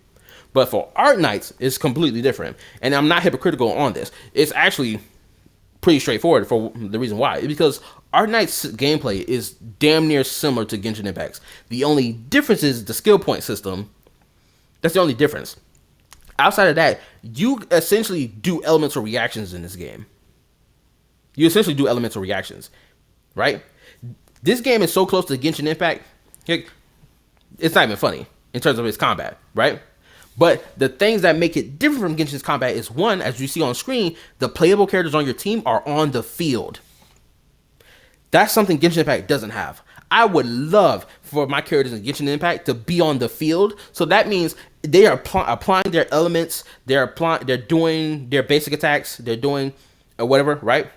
But for Arknights, it's completely different. And I'm not hypocritical on this. It's actually pretty straightforward for the reason why. It's because Arknights' gameplay is damn near similar to Genshin Impact's. The only difference is the skill point system. That's the only difference. Outside of that, you essentially do elemental reactions in this game. Right? This game is so close to Genshin Impact, it's not even funny in terms of its combat, right? But the things that make it different from Genshin's combat is, one, as you see on screen, the playable characters on your team are on the field. That's something Genshin Impact doesn't have. I would love for my characters in Genshin Impact to be on the field. So that means they are applying their elements. They're doing their basic attacks. They're doing whatever, right?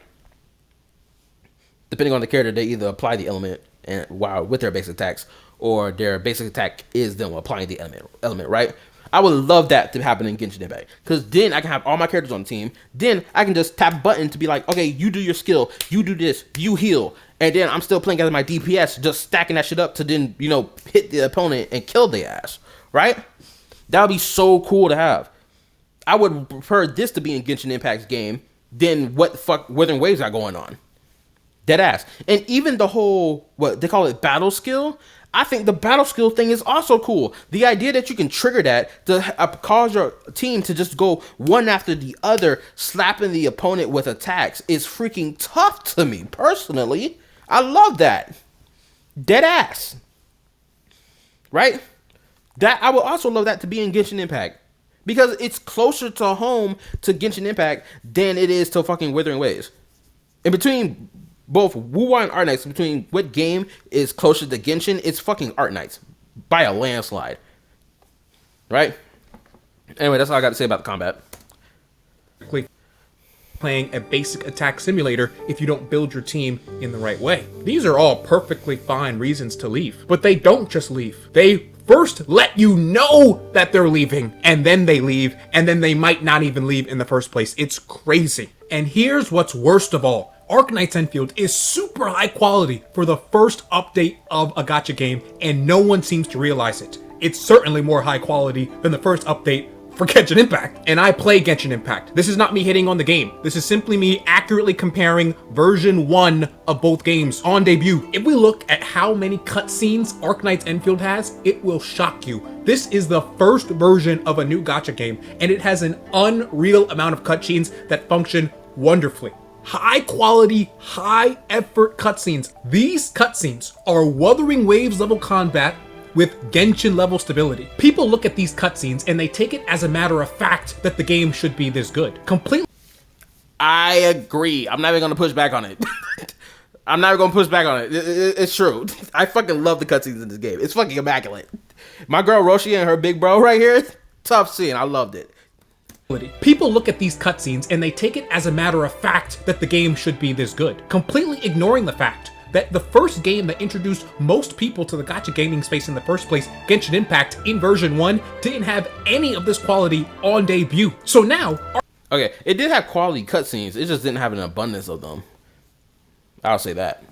Depending on the character, they either apply the element with their basic attacks, or their basic attack is them applying the element, right? I would love that to happen in Genshin Impact, because then I can have all my characters on the team. Then I can just tap a button to be like, okay, you do your skill, you do this, you heal, and then I'm still playing as my DPS, just stacking that shit up to then, hit the opponent and kill their ass, right? That would be so cool to have. I would prefer this to be in Genshin Impact's game than what the fuck Wuthering Waves got going on. Dead ass. And even the whole, what they call it, battle skill, I think the battle skill thing is also cool. The idea that you can trigger that to cause your team to just go one after the other, slapping the opponent with attacks, is freaking tough to me, personally. I love that. Dead ass. Right? That I would also love that to be in Genshin Impact, because it's closer to home to Genshin Impact than it is to fucking Wuthering Waves. In between both Wuwa and Arknights, between what game is closer to Genshin, it's fucking Arknights by a landslide. Right? Anyway, that's all I got to say about the combat. Playing a basic attack simulator if you don't build your team in the right way. These are all perfectly fine reasons to leave, but they don't just leave. They first let you know that they're leaving, and then they leave, and then they might not even leave in the first place. It's crazy. And here's what's worst of all. Arknights Endfield is super high quality for the first update of a gacha game, and no one seems to realize it. It's certainly more high quality than the first update for Genshin Impact. And I play Genshin Impact. This is not me hitting on the game. This is simply me accurately comparing version 1 of both games on debut. If we look at how many cutscenes Arknights Endfield has, it will shock you. This is the first version of a new gacha game, and it has an unreal amount of cutscenes that function wonderfully. High quality, high effort cutscenes. These cutscenes are Wuthering Waves level combat with Genshin level stability. People look at these cutscenes and they take it as a matter of fact that the game should be this good. Completely. I agree. I'm not even gonna push back on it. I'm not gonna push back on it. It's true. I fucking love the cutscenes in this game. It's fucking immaculate. My girl Roshi and her big bro right here, tough scene. I loved it. People look at these cutscenes and they take it as a matter of fact that the game should be this good, completely ignoring the fact that the first game that introduced most people to the gacha gaming space in the first place, Genshin Impact, in version 1, didn't have any of this quality on debut. So now... Okay, it did have quality cutscenes, it just didn't have an abundance of them. I'll say that.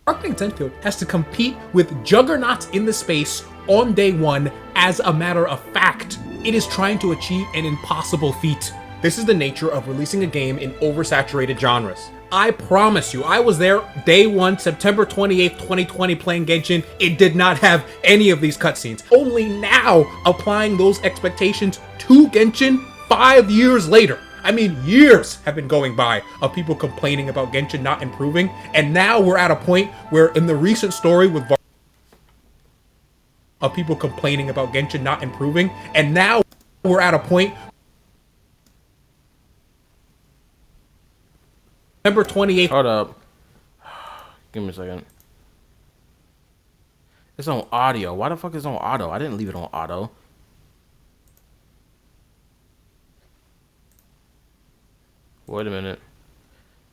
Arknights Endfield has to compete with juggernauts in the space on day 1. As a matter of fact, it is trying to achieve an impossible feat. This is the nature of releasing a game in oversaturated genres. I promise you, I was there day 1, September 28th, 2020, playing Genshin. It did not have any of these cutscenes. Only now, applying those expectations to Genshin 5 years later. I mean, years have been going by of people complaining about Genshin not improving, and now we're at a point where in the recent story with of people complaining about Genshin not improving, and now we're at a point September 28th. Hold up. Give me a second. It's on audio. Why the fuck is it on auto? I didn't leave it on auto. Wait a minute.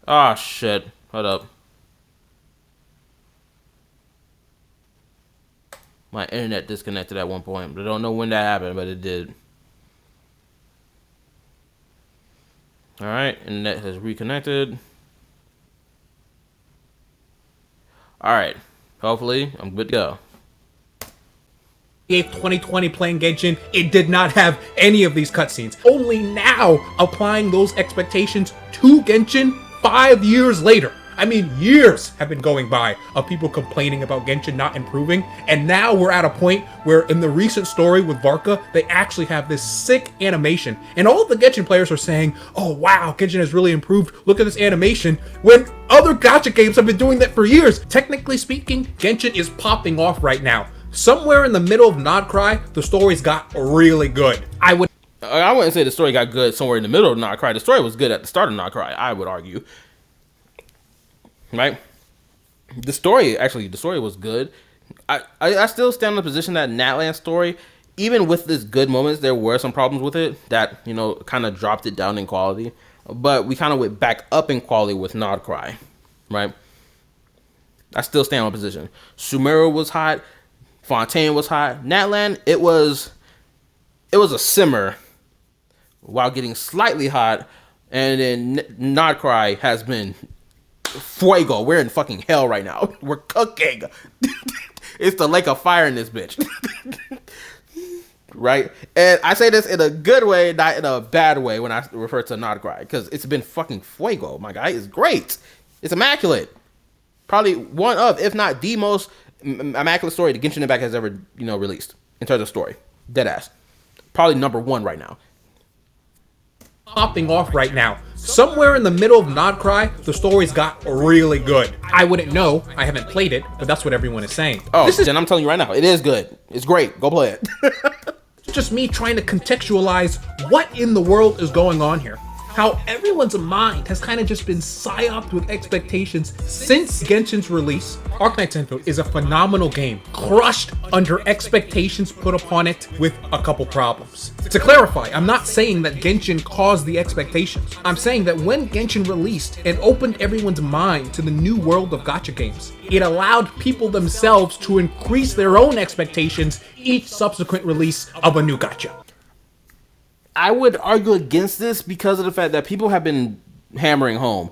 Ah, shit. Hold up. My internet disconnected at one point, but I don't know when that happened, but it did. Alright, internet has reconnected. Alright, hopefully I'm good to go. 2020, playing Genshin, it did not have any of these cutscenes. Only now, applying those expectations to Genshin 5 years later. I mean, years have been going by of people complaining about Genshin not improving, and now we're at a point where in the recent story with Varka, they actually have this sick animation, and all of the Genshin players are saying, oh wow, Genshin has really improved, look at this animation, when other gacha games have been doing that for years. Technically speaking, Genshin is popping off right now. Somewhere in the middle of Nodcry, the stories got really good. I wouldn't say the story got good somewhere in the middle of Nodcry. The story was good at the start of Nodcry, I would argue. Right? The story was good. I still stand in the position that Natlan's story, even with its good moments, there were some problems with it that, you know, kind of dropped it down in quality. But we kind of went back up in quality with Nodcry. Right? I still stand on position. Sumeru was hot. Fontaine was hot. Natlan, it was a simmer while getting slightly hot, and then Nodcry has been fuego. We're in fucking hell right now. We're cooking. It's the lake of fire in this bitch. Right? And I say this in a good way, not in a bad way when I refer to Nodcry, because it's been fucking fuego, my guy. It's great. It's immaculate. Probably one of, if not the most immaculate story the Genshin Impact has ever, you know, released in terms of story. Deadass. Probably number 1 right now. Popping off right now. Somewhere in the middle of Nodcry, the stories got really good. I wouldn't know. I haven't played it, but that's what everyone is saying. Oh, then I'm telling you right now, it is good. It's great. Go play it. It's just me trying to contextualize what in the world is going on here. How everyone's mind has kind of just been psyoped with expectations since Genshin's release. Arknights Endfield is a phenomenal game, crushed under expectations put upon it with a couple problems. To clarify, I'm not saying that Genshin caused the expectations. I'm saying that when Genshin released and opened everyone's mind to the new world of gacha games, it allowed people themselves to increase their own expectations each subsequent release of a new gacha. I would argue against this because of the fact that people have been hammering home.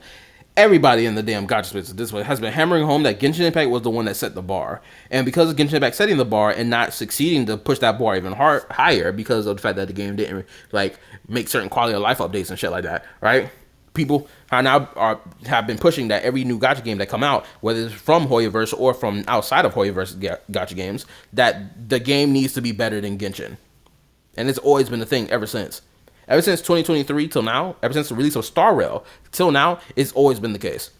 Everybody in the damn gacha space this way has been hammering home that Genshin Impact was the one that set the bar. And because of Genshin Impact setting the bar and not succeeding to push that bar even higher because of the fact that the game didn't like make certain quality of life updates and shit like that, right? People have been pushing that every new gacha game that come out, whether it's from Hoyoverse or from outside of Hoyoverse gacha games, that the game needs to be better than Genshin. And it's always been the thing ever since. Ever since 2023 till now, ever since the release of Star Rail till now, it's always been the case.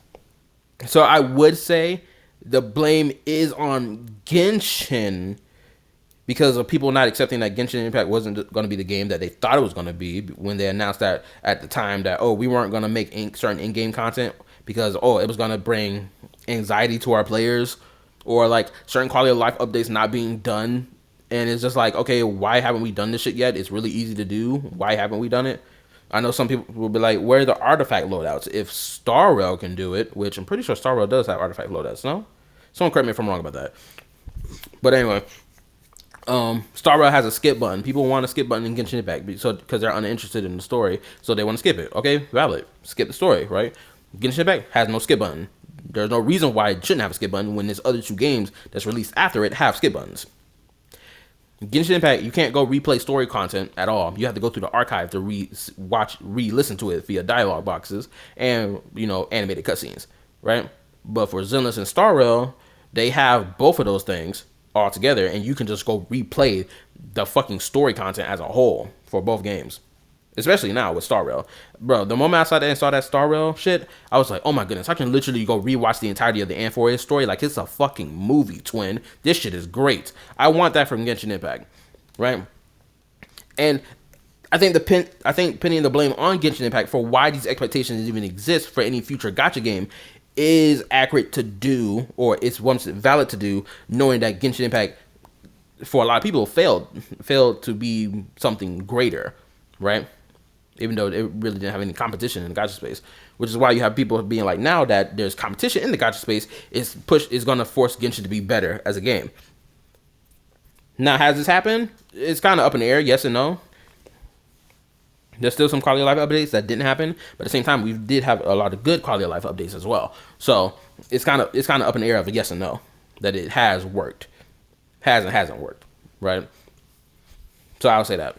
So I would say the blame is on Genshin because of people not accepting that Genshin Impact wasn't going to be the game that they thought it was going to be when they announced that at the time that, oh, we weren't going to make certain in-game content because, oh, it was going to bring anxiety to our players or like certain quality of life updates not being done. And it's just like, okay, why haven't we done this shit yet? It's really easy to do. Why haven't we done it? I know some people will be like, where are the artifact loadouts? If Star Rail can do it, which I'm pretty sure Star Rail does have artifact loadouts, no? Someone correct me if I'm wrong about that. But anyway, Star Rail has a skip button. People want to skip button in Genshin Impact because they're uninterested in the story, so they want to skip it. Okay, valid. Skip the story, right? Genshin Impact has no skip button. There's no reason why it shouldn't have a skip button when there's other 2 games that's released after it have skip buttons. Genshin Impact, you can't go replay story content at all. You have to go through the archive to re-listen to it via dialogue boxes and, animated cutscenes, right? But for Zenless and Star Rail, they have both of those things all together, and you can just go replay the fucking story content as a whole for both games. Especially now with Star Rail. Bro, the moment I saw that Star Rail shit, I was like, oh my goodness, I can literally go rewatch the entirety of the Amphoria story like it's a fucking movie, twin. This shit is great. I want that from Genshin Impact, right? And I think pinning the blame on Genshin Impact for why these expectations even exist for any future gacha game is accurate to do, or it's once valid to do, knowing that Genshin Impact, for a lot of people, failed to be something greater, right? Even though it really didn't have any competition in the gacha space, which is why you have people being like, now that there's competition in the gacha space, is going to force Genshin to be better as a game. Now, has this happened? It's kind of up in the air, yes and no. There's still some quality of life updates that didn't happen, but at the same time, we did have a lot of good quality of life updates as well. So it's kind of up in the air of a yes and no, that it has worked, hasn't worked, right? So I'll say that.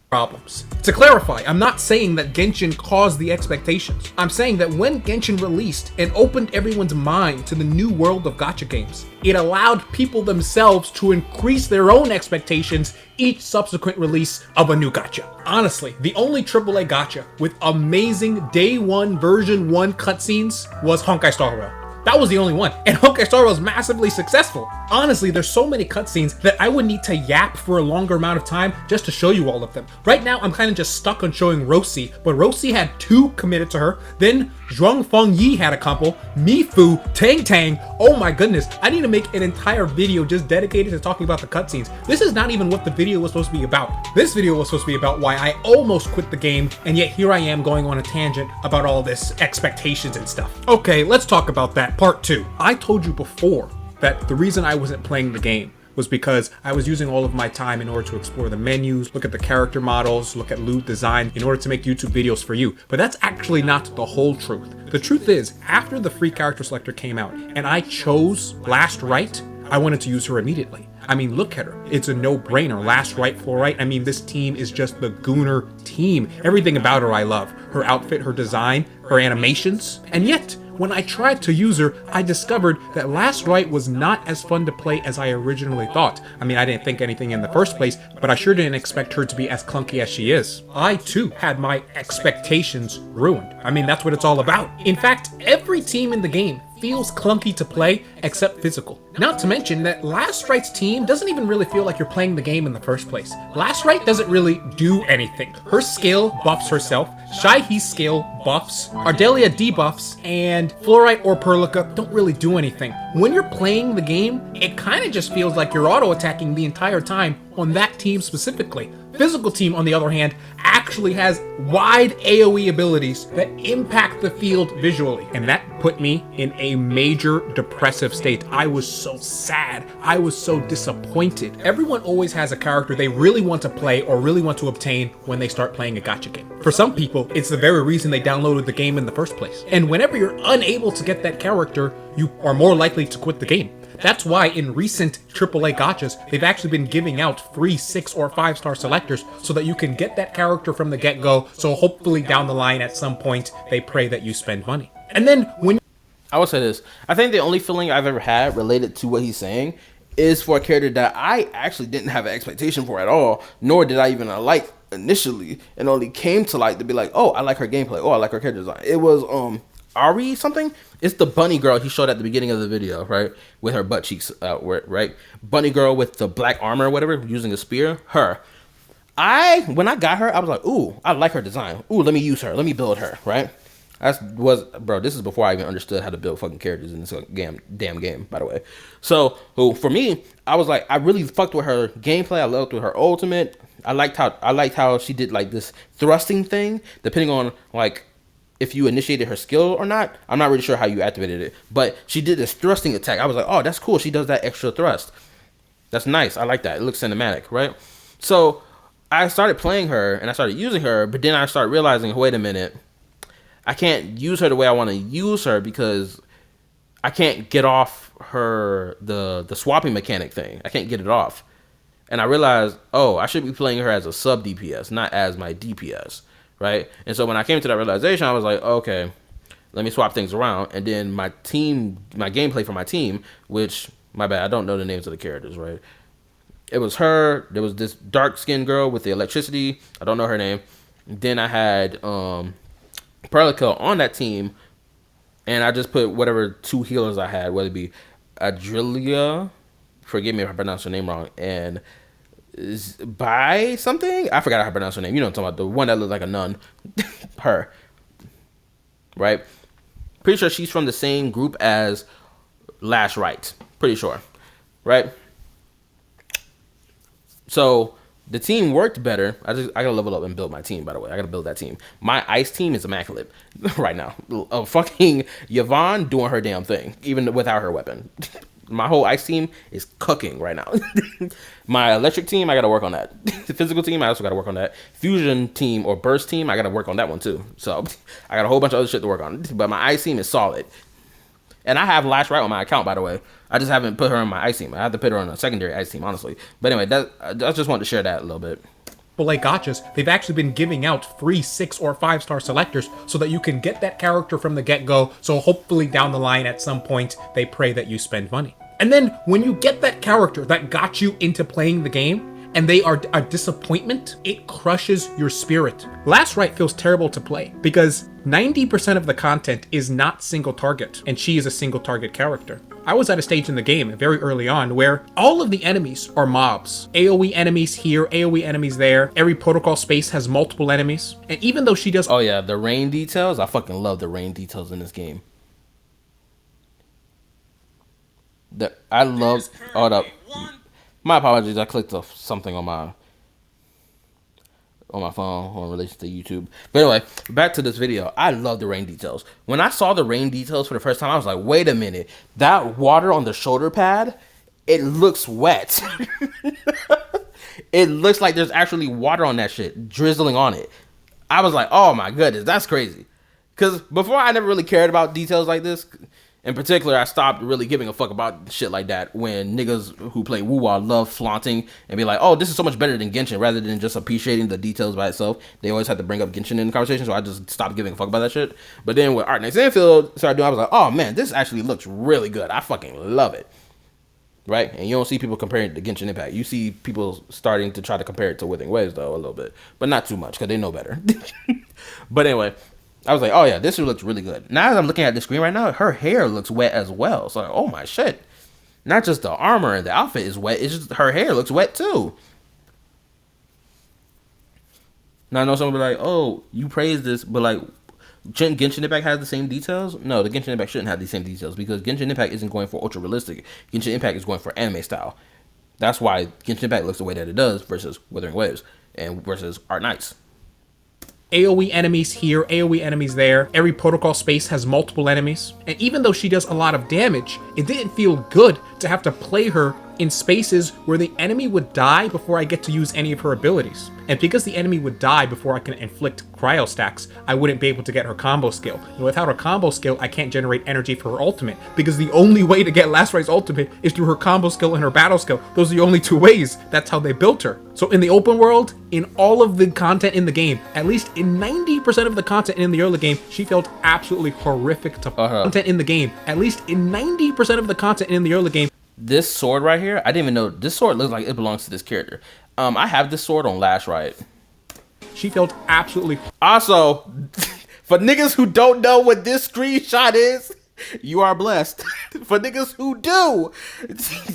Problems. To clarify, I'm not saying that Genshin caused the expectations. I'm saying that when Genshin released and opened everyone's mind to the new world of gacha games, it allowed people themselves to increase their own expectations each subsequent release of a new gacha. Honestly, the only AAA gacha with amazing day 1 version 1 cutscenes was Honkai Star Rail. That was the only one, and Honkai Star Rail was massively successful. Honestly, there's so many cutscenes that I would need to yap for a longer amount of time just to show you all of them. Right now, I'm kind of just stuck on showing Rosie, but Rosie had 2 committed to her, then Zhuang Fengyi had a couple, Mifu, Tang Tang, oh my goodness, I need to make an entire video just dedicated to talking about the cutscenes. This is not even what the video was supposed to be about. This video was supposed to be about why I almost quit the game, and yet here I am going on a tangent about all this expectations and stuff. Okay, let's talk about that. Part 2. I told you before that the reason I wasn't playing the game was because I was using all of my time in order to explore the menus, look at the character models, look at loot design, in order to make YouTube videos for you. But that's actually not the whole truth. The truth is, after the free character selector came out and I chose Last Right, I wanted to use her immediately. I mean, look at her. It's a no-brainer. Last Right, Full Right. I mean, this team is just the Gooner team. Everything about her I love. Her outfit, her design, her animations. And yet, when I tried to use her, I discovered that Last Right was not as fun to play as I originally thought. I mean, I didn't think anything in the first place, but I sure didn't expect her to be as clunky as she is. I, too, had my expectations ruined. I mean, that's what it's all about. In fact, every team in the game feels clunky to play except physical. Not to mention that Last Right's team doesn't even really feel like you're playing the game in the first place. Last Right doesn't really do anything. Her skill buffs herself, Shaihe's skill buffs, Ardelia debuffs, and Fluorite or Perlica don't really do anything. When you're playing the game, it kind of just feels like you're auto-attacking the entire time on that team specifically. Physical team, on the other hand, actually has wide AoE abilities that impact the field visually. And that put me in a major depressive state. I was so sad. I was so disappointed. Everyone always has a character they really want to play or really want to obtain when they start playing a gacha game. For some people, it's the very reason they downloaded the game in the first place. And whenever you're unable to get that character, you are more likely to quit the game. That's why in recent AAA gachas, they've actually been giving out free 6 or 5-star selectors so that you can get that character from the get-go, so hopefully down the line at some point, they pray that you spend money. And then when... I will say this. I think the only feeling I've ever had related to what he's saying is for a character that I actually didn't have an expectation for at all, nor did I even like initially, and only came to like to be like, oh, I like her gameplay, oh, I like her character design. It was, Ari something? It's the bunny girl he showed at the beginning of the video, right? With her butt cheeks out, right? Bunny girl with the black armor or whatever, using a spear. Her. When I got her, I was like, ooh, I like her design. Ooh, let me use her. Let me build her, right? Bro, this is before I even understood how to build fucking characters in this damn game, by the way. So, for me, I was like, I really fucked with her gameplay. I loved with her ultimate. I liked how she did like this thrusting thing, depending on like if you initiated her skill or not. I'm not really sure how you activated it, but she did this thrusting attack. I was like, oh, that's cool. She does that extra thrust. That's nice. I like that. It looks cinematic, right? So I started playing her and I started using her, but then I started realizing, wait a minute, I can't use her the way I want to use her because I can't get off her the swapping mechanic thing. I can't get it off. And I realized, oh, I should be playing her as a sub DPS, not as my DPS, right? And so when I came to that realization, I was like, okay, let me swap things around. And then my gameplay for my team, which, my bad, I don't know the names of the characters, right? It was her. There was this dark-skinned girl with the electricity. I don't know her name. Then I had Perlica on that team, and I just put whatever 2 healers I had, whether it be Adrilia, forgive me if I pronounce her name wrong, and by something, I forgot how to pronounce her name. You know what I'm talking about, the one that looked like a nun. Her, right? Pretty sure she's from the same group as Last Right. Pretty sure, right? So the team worked better. I gotta level up and build my team. By the way, I gotta build that team. My ice team is immaculate right now. Fucking Yvonne doing her damn thing, even without her weapon. My whole ice team is cooking right now. My electric team, I gotta work on that. The physical team, I also gotta work on that. Fusion team or burst team, I gotta work on that one too. So I got a whole bunch of other shit to work on. But my ice team is solid. And I have Lash Right on my account, by the way. I just haven't put her on my ice team. I have to put her on a secondary ice team, honestly. But anyway, I just wanted to share that a little bit. But like gotchas, they've actually been giving out free 6 or 5-star selectors so that you can get that character from the get-go. So hopefully down the line at some point, they pray that you spend money. And then when you get that character that got you into playing the game, and they are a disappointment, it crushes your spirit. Last Right feels terrible to play because 90% of the content is not single target, and she is a single target character. I was at a stage in the game very early on where all of the enemies are mobs. AoE enemies here, AoE enemies there. Every protocol space has multiple enemies. And even though she does... Oh yeah, the rain details. I fucking love the rain details in this game. Hold up. My apologies. I clicked off something on my phone in relation to YouTube. But anyway, back to this video. I love the rain details. When I saw the rain details for the first time, I was like, wait a minute. That water on the shoulder pad, it looks wet. It looks like there's actually water on that shit, drizzling on it. I was like, oh my goodness, that's crazy. Because before, I never really cared about details like this. In particular, I stopped really giving a fuck about shit like that when niggas who play WoWa love flaunting and be like, oh, this is so much better than Genshin, rather than just appreciating the details by itself. They always have to bring up Genshin in the conversation, so I just stopped giving a fuck about that shit. But then with Arknights Endfield started doing, I was like, oh man, this actually looks really good. I fucking love it. Right? And you don't see people comparing it to Genshin Impact. You see people starting to try to compare it to Withering Waves, though, a little bit. But not too much, because they know better. But anyway, I was like, oh yeah, this looks really good. Now as I'm looking at the screen right now, her hair looks wet as well. So like, oh my shit. Not just the armor and the outfit is wet, it's just her hair looks wet too. Now I know someone will be like, oh, you praise this, but like, shouldn't Genshin Impact have the same details? No, the Genshin Impact shouldn't have the same details because Genshin Impact isn't going for ultra realistic. Genshin Impact is going for anime style. That's why Genshin Impact looks the way that it does versus Withering Waves and versus Arknights. AoE enemies here, AoE enemies there. Every protocol space has multiple enemies. And even though she does a lot of damage, it didn't feel good to have to play her in spaces where the enemy would die before I get to use any of her abilities. And because the enemy would die before I can inflict cryo stacks, I wouldn't be able to get her combo skill. And without her combo skill, I can't generate energy for her ultimate, because the only way to get Last Right's ultimate is through her combo skill and her battle skill. Those are the only 2 ways. That's how they built her. So in the open world, in all of the content in the game, at least in 90% of the content in the early game, she felt absolutely horrific to content in the game. At least in 90% of the content in the early game. This sword right here, I didn't even know. This sword looks like it belongs to this character. I have this sword on Last Right. She felt absolutely... Also, for niggas who don't know what this screenshot is, you are blessed. For niggas who do,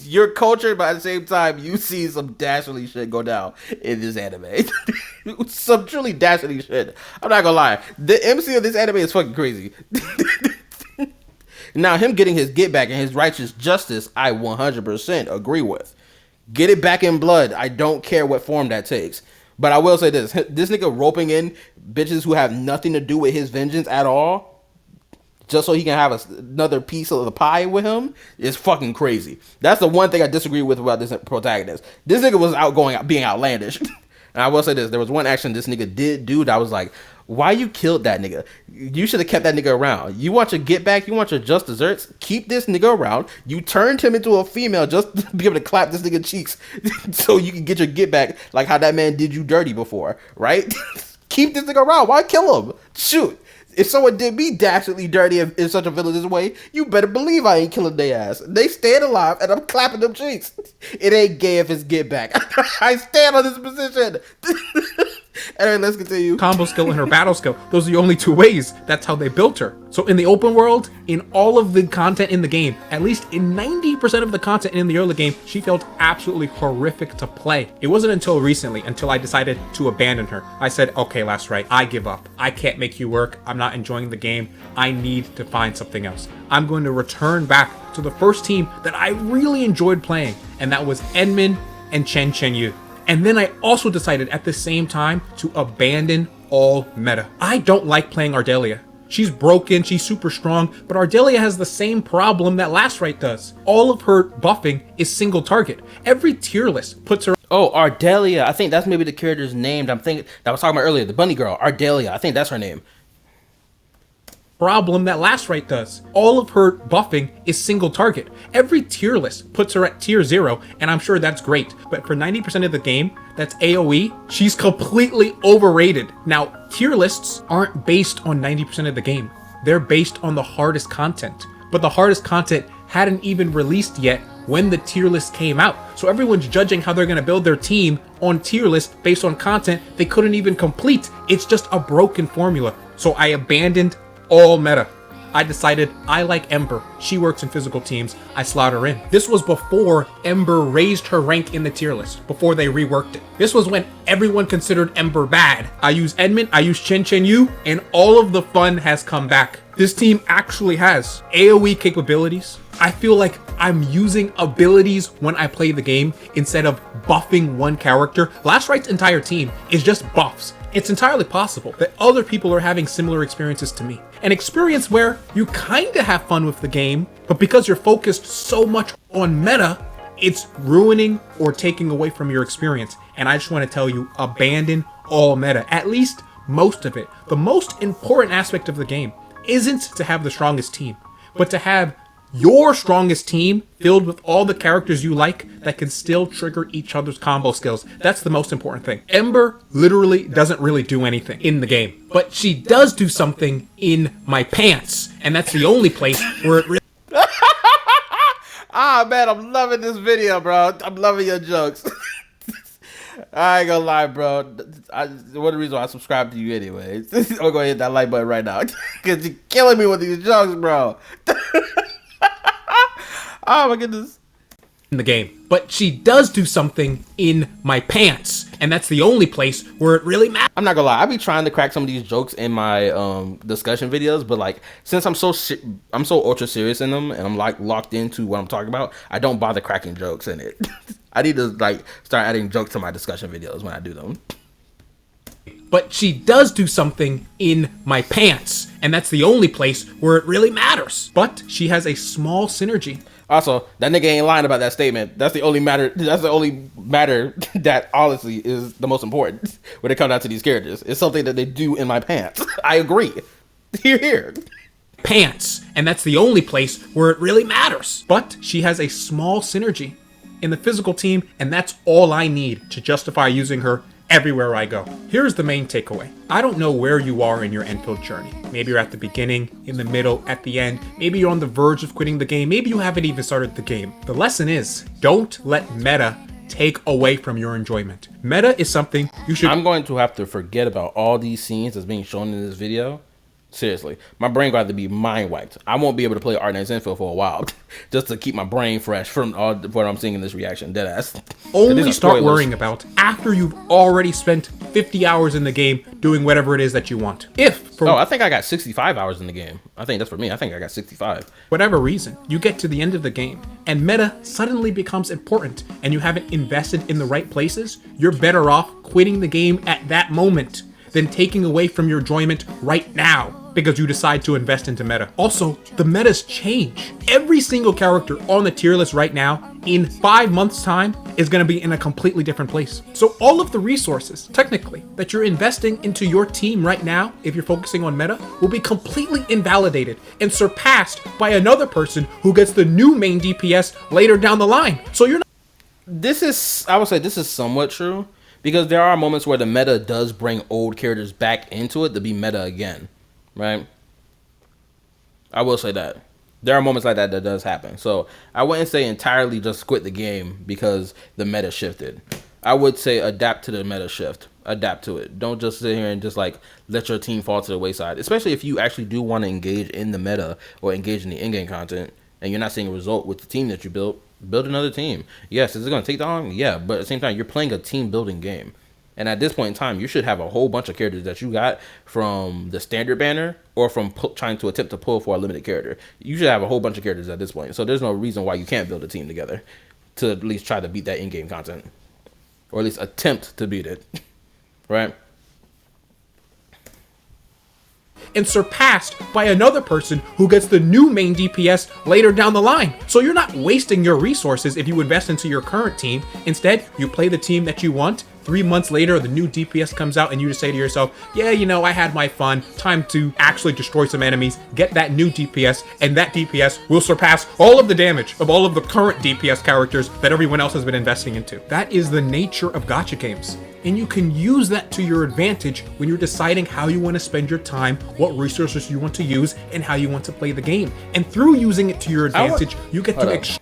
you're cultured, but at the same time, you see some dastardly shit go down in this anime. Some truly dastardly shit. I'm not gonna lie. The MC of this anime is fucking crazy. Now, him getting his get back and his righteous justice, I 100% agree with. Get it back in blood. I don't care what form that takes. But I will say this. This nigga roping in bitches who have nothing to do with his vengeance at all, just so he can have another piece of the pie with him, is fucking crazy. That's the one thing I disagree with about this protagonist. This nigga was being outlandish. And I will say this. There was one action this nigga did do that I was like, why you killed that nigga? You should have kept that nigga around. You want your get back? You want your just desserts? Keep this nigga around. You turned him into a female just to be able to clap this nigga cheeks so you can get your get back like how that man did you dirty before, right? Keep this nigga around. Why kill him? Shoot. If someone did me dastardly dirty in such a villainous way, you better believe I ain't killing their ass. They staying alive and I'm clapping them cheeks. It ain't gay if it's get back. I stand on this position. Anyway, let's continue. Combo skill and her battle skill. Those are the only two ways. That's how they built her. So in the open world, in all of the content in the game, at least in 90% of the content in the early game, she felt absolutely horrific to play. It wasn't until recently, until I decided to abandon her. I said, okay, last right, I give up. I can't make you work. I'm not enjoying the game. I need to find something else. I'm going to return back to the first team that I really enjoyed playing, and that was Edmund and Chen Yu. And then I also decided at the same time to abandon all meta. I don't like playing Ardelia. She's broken, she's super strong, but Ardelia has the same problem that Last Right does. All of her buffing is single target. Every tier list puts her... Oh, Ardelia. I think that's maybe the character's name I'm thinking that I was talking about earlier. The bunny girl, Ardelia. I think that's her name. Problem that Last Right does. All of her buffing is single target. Every tier list puts her at tier 0, and I'm sure that's great. But for 90% of the game, that's AoE, she's completely overrated. Now, tier lists aren't based on 90% of the game. They're based on the hardest content. But the hardest content hadn't even released yet when the tier list came out. So everyone's judging how they're going to build their team on tier list based on content they couldn't even complete. It's just a broken formula. So I abandoned all meta. I decided I like Ember. She works in physical teams. I slot her in. This was before Ember raised her rank in the tier list, before they reworked it. This was when everyone considered Ember bad. I use Edmund, I use Chen Yu, and all of the fun has come back. This team actually has AoE capabilities. I feel like I'm using abilities when I play the game instead of buffing one character. Last Right's entire team is just buffs. It's entirely possible that other people are having similar experiences to me. An experience where you kinda have fun with the game, but because you're focused so much on meta, it's ruining or taking away from your experience. And I just want to tell you, abandon all meta, at least most of it. The most important aspect of the game isn't to have the strongest team, but to have your strongest team filled with all the characters you like that can still trigger each other's combo skills. That's the most important thing. Ember literally doesn't really do anything in the game, but she does do something in my pants, and that's the only place where it really... Ah, man, I'm loving this video, bro. I'm loving your jokes. I ain't gonna lie, bro. One of the reasons why I subscribe to you anyway. I'm gonna go hit that like button right now. Because you're killing me with these jokes, bro. Oh my goodness. In the game, but she does do something in my pants, and that's the only place where it really matters. I'm not gonna lie, I be trying to crack some of these jokes in my discussion videos, but like since I'm so ultra serious in them and I'm like locked into what I'm talking about, I don't bother cracking jokes in it. I need to like start adding jokes to my discussion videos when I do them. But she does do something in my pants, and that's the only place where it really matters. But she has a small synergy. Also, that nigga ain't lying about that statement. That's the only matter. That's the only matter that honestly is the most important when it comes down to these characters. It's something that they do in my pants. I agree. Here. Pants, and that's the only place where it really matters. But she has a small synergy in the physical team, and that's all I need to justify using her everywhere I go. Here's the main takeaway. I don't know where you are in your Endfield journey. Maybe you're at the beginning, in the middle, at the end. Maybe you're on the verge of quitting the game. Maybe you haven't even started the game. The lesson is, don't let meta take away from your enjoyment. Meta is something you should... I'm going to have to forget about all these scenes that's being shown in this video. Seriously, my brain got to be mind wiped. I won't be able to play Arknights Endfield for a while, just to keep my brain fresh from all what I'm seeing in this reaction. Deadass. Only start worrying about after you've already spent 50 hours in the game doing whatever it is that you want. If, for I think I got 65 hours in the game. I think that's for me. I think I got 65. whatever reason, you get to the end of the game and meta suddenly becomes important and you haven't invested in the right places, you're better off quitting the game at that moment than taking away from your enjoyment right now because you decide to invest into meta. Also, the metas change. Every single character on the tier list right now, in 5 months' time, is going to be in a completely different place. So all of the resources, technically, that you're investing into your team right now, if you're focusing on meta, will be completely invalidated and surpassed by another person who gets the new main DPS later down the line. So you're not... I would say this is somewhat true, because there are moments where the meta does bring old characters back into it to be meta again, right? I will say that. There are moments like that that does happen. So I wouldn't say entirely just quit the game because the meta shifted. I would say adapt to the meta shift. Adapt to it. Don't just sit here and just like let your team fall to the wayside, especially if you actually do want to engage in the meta or engage in the in-game content and you're not seeing a result with the team that you built. Build another team. Yes, is it going to take that long? Yeah, but at the same time, you're playing a team building game. And at this point in time, you should have a whole bunch of characters that you got from the standard banner or from trying to attempt to pull for a limited character. You should have a whole bunch of characters at this point. So there's no reason why you can't build a team together to at least try to beat that in-game content. Or at least attempt to beat it. Right? and surpassed by another person who gets the new main DPS later down the line. So you're not wasting your resources if you invest into your current team. Instead, you play the team that you want. 3 months later, the new DPS comes out and you just say to yourself, yeah, you know, I had my fun. Time to actually destroy some enemies, get that new DPS, and that DPS will surpass all of the damage of all of the current DPS characters that everyone else has been investing into. That is the nature of gacha games. And you can use that to your advantage when you're deciding how you want to spend your time, what resources you want to use, and how you want to play the game. And through using it to your advantage, you get to...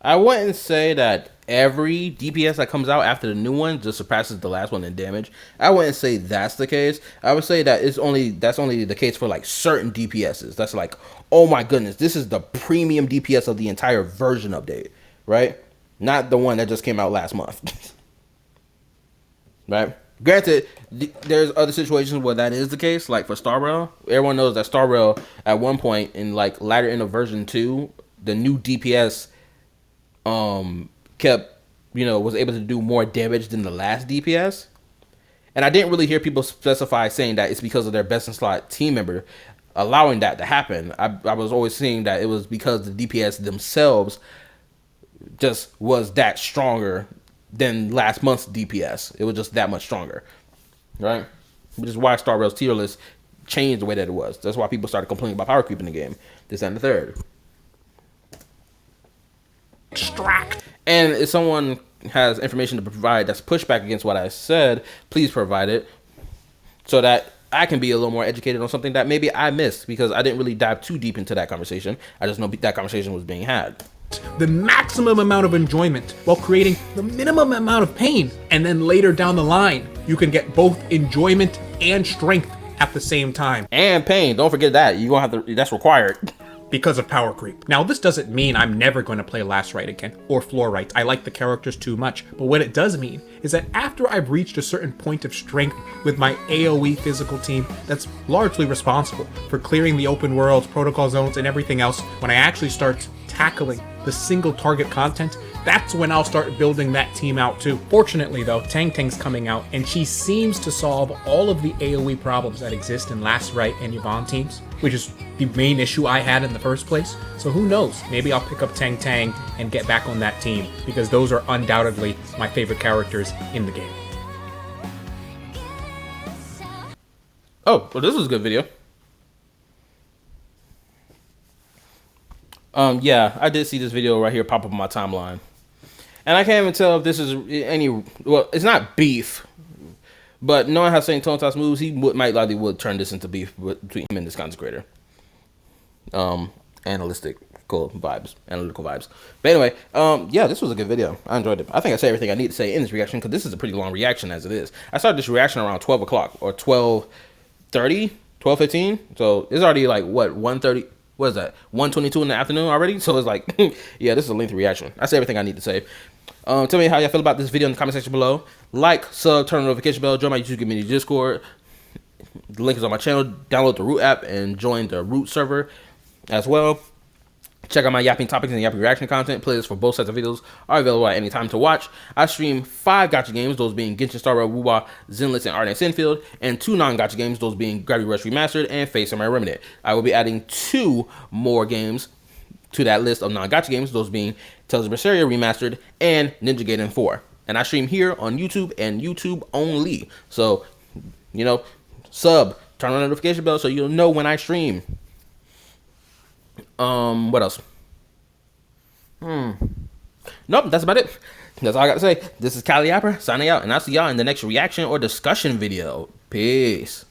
I wouldn't say that every DPS that comes out after the new one just surpasses the last one in damage. I wouldn't say that's the case. I would say that that's only the case for like certain DPSs. That's like, oh my goodness, this is the premium DPS of the entire version update, right? Not the one that just came out last month. Right? Granted, there's other situations where that is the case, like for Star Rail. Everyone knows that Star Rail at one point in like latter end of version 2, the new DPS kept, was able to do more damage than the last DPS. And I didn't really hear people specify saying that it's because of their best in slot team member allowing that to happen. I was always seeing that it was because the DPS themselves just was that stronger than last month's DPS. It was just that much stronger, right? Which is why Star Rail's tier list changed the way that it was. That's why people started complaining about power creep in the game. This and the third. Extract. And if someone has information to provide that's pushback against what I said, please provide it so that I can be a little more educated on something that maybe I missed because I didn't really dive too deep into that conversation. I just know that conversation was being had. The maximum amount of enjoyment while creating the minimum amount of pain. And then later down the line, you can get both enjoyment and strength at the same time. And pain, don't forget that. You're gonna have to, that's required. Because of power creep. Now, this doesn't mean I'm never going to play Last Rite again, or Floor Rite. I like the characters too much. But what it does mean is that after I've reached a certain point of strength with my AoE physical team that's largely responsible for clearing the open worlds, protocol zones, and everything else, when I actually start tackling the single target content, that's when I'll start building that team out too. Fortunately though, Tang Tang's coming out and she seems to solve all of the AoE problems that exist in Last Rite and Yvonne teams, which is the main issue I had in the first place. So who knows, maybe I'll pick up Tang Tang and get back on that team because those are undoubtedly my favorite characters in the game. Oh, well this was a good video. Yeah, I did see this video right here pop up on my timeline. And I can't even tell if this is well, it's not beef, but knowing how Saint Tontas moves, he might likely would turn this into beef between him and this consecrator. Analytical vibes. But anyway, yeah, this was a good video. I enjoyed it. I think I said everything I need to say in this reaction because this is a pretty long reaction as it is. I started this reaction around 12 o'clock or 12:30, 12:15. So it's already like, what, 1:30? What is that? 1:22 in the afternoon already? So it's like, yeah, this is a lengthy reaction. I said everything I need to say. Tell me how y'all feel about this video in the comment section below. Like, sub, turn on the notification bell, join my YouTube community Discord. The link is on my channel. Download the Root app and join the Root server as well. Check out my yapping topics and yapping reaction content. Playlists for both sets of videos are available at any time to watch. I stream 5 gacha games, those being Genshin Star Rail, Wuwa, Zenless, and Arknights Endfield, and 2 non-gacha games, those being Gravity Rush Remastered and Face Samurai Remnant. I will be adding 2 more games to that list of non-gacha games, those being Tales of Berseria Remastered and Ninja Gaiden 4. And I stream here on YouTube and YouTube only. So, you know, sub, turn on the notification bell so you'll know when I stream. What else? Nope, that's about it. That's all I got to say. This is KallaTheYapper signing out, and I'll see y'all in the next reaction or discussion video. Peace.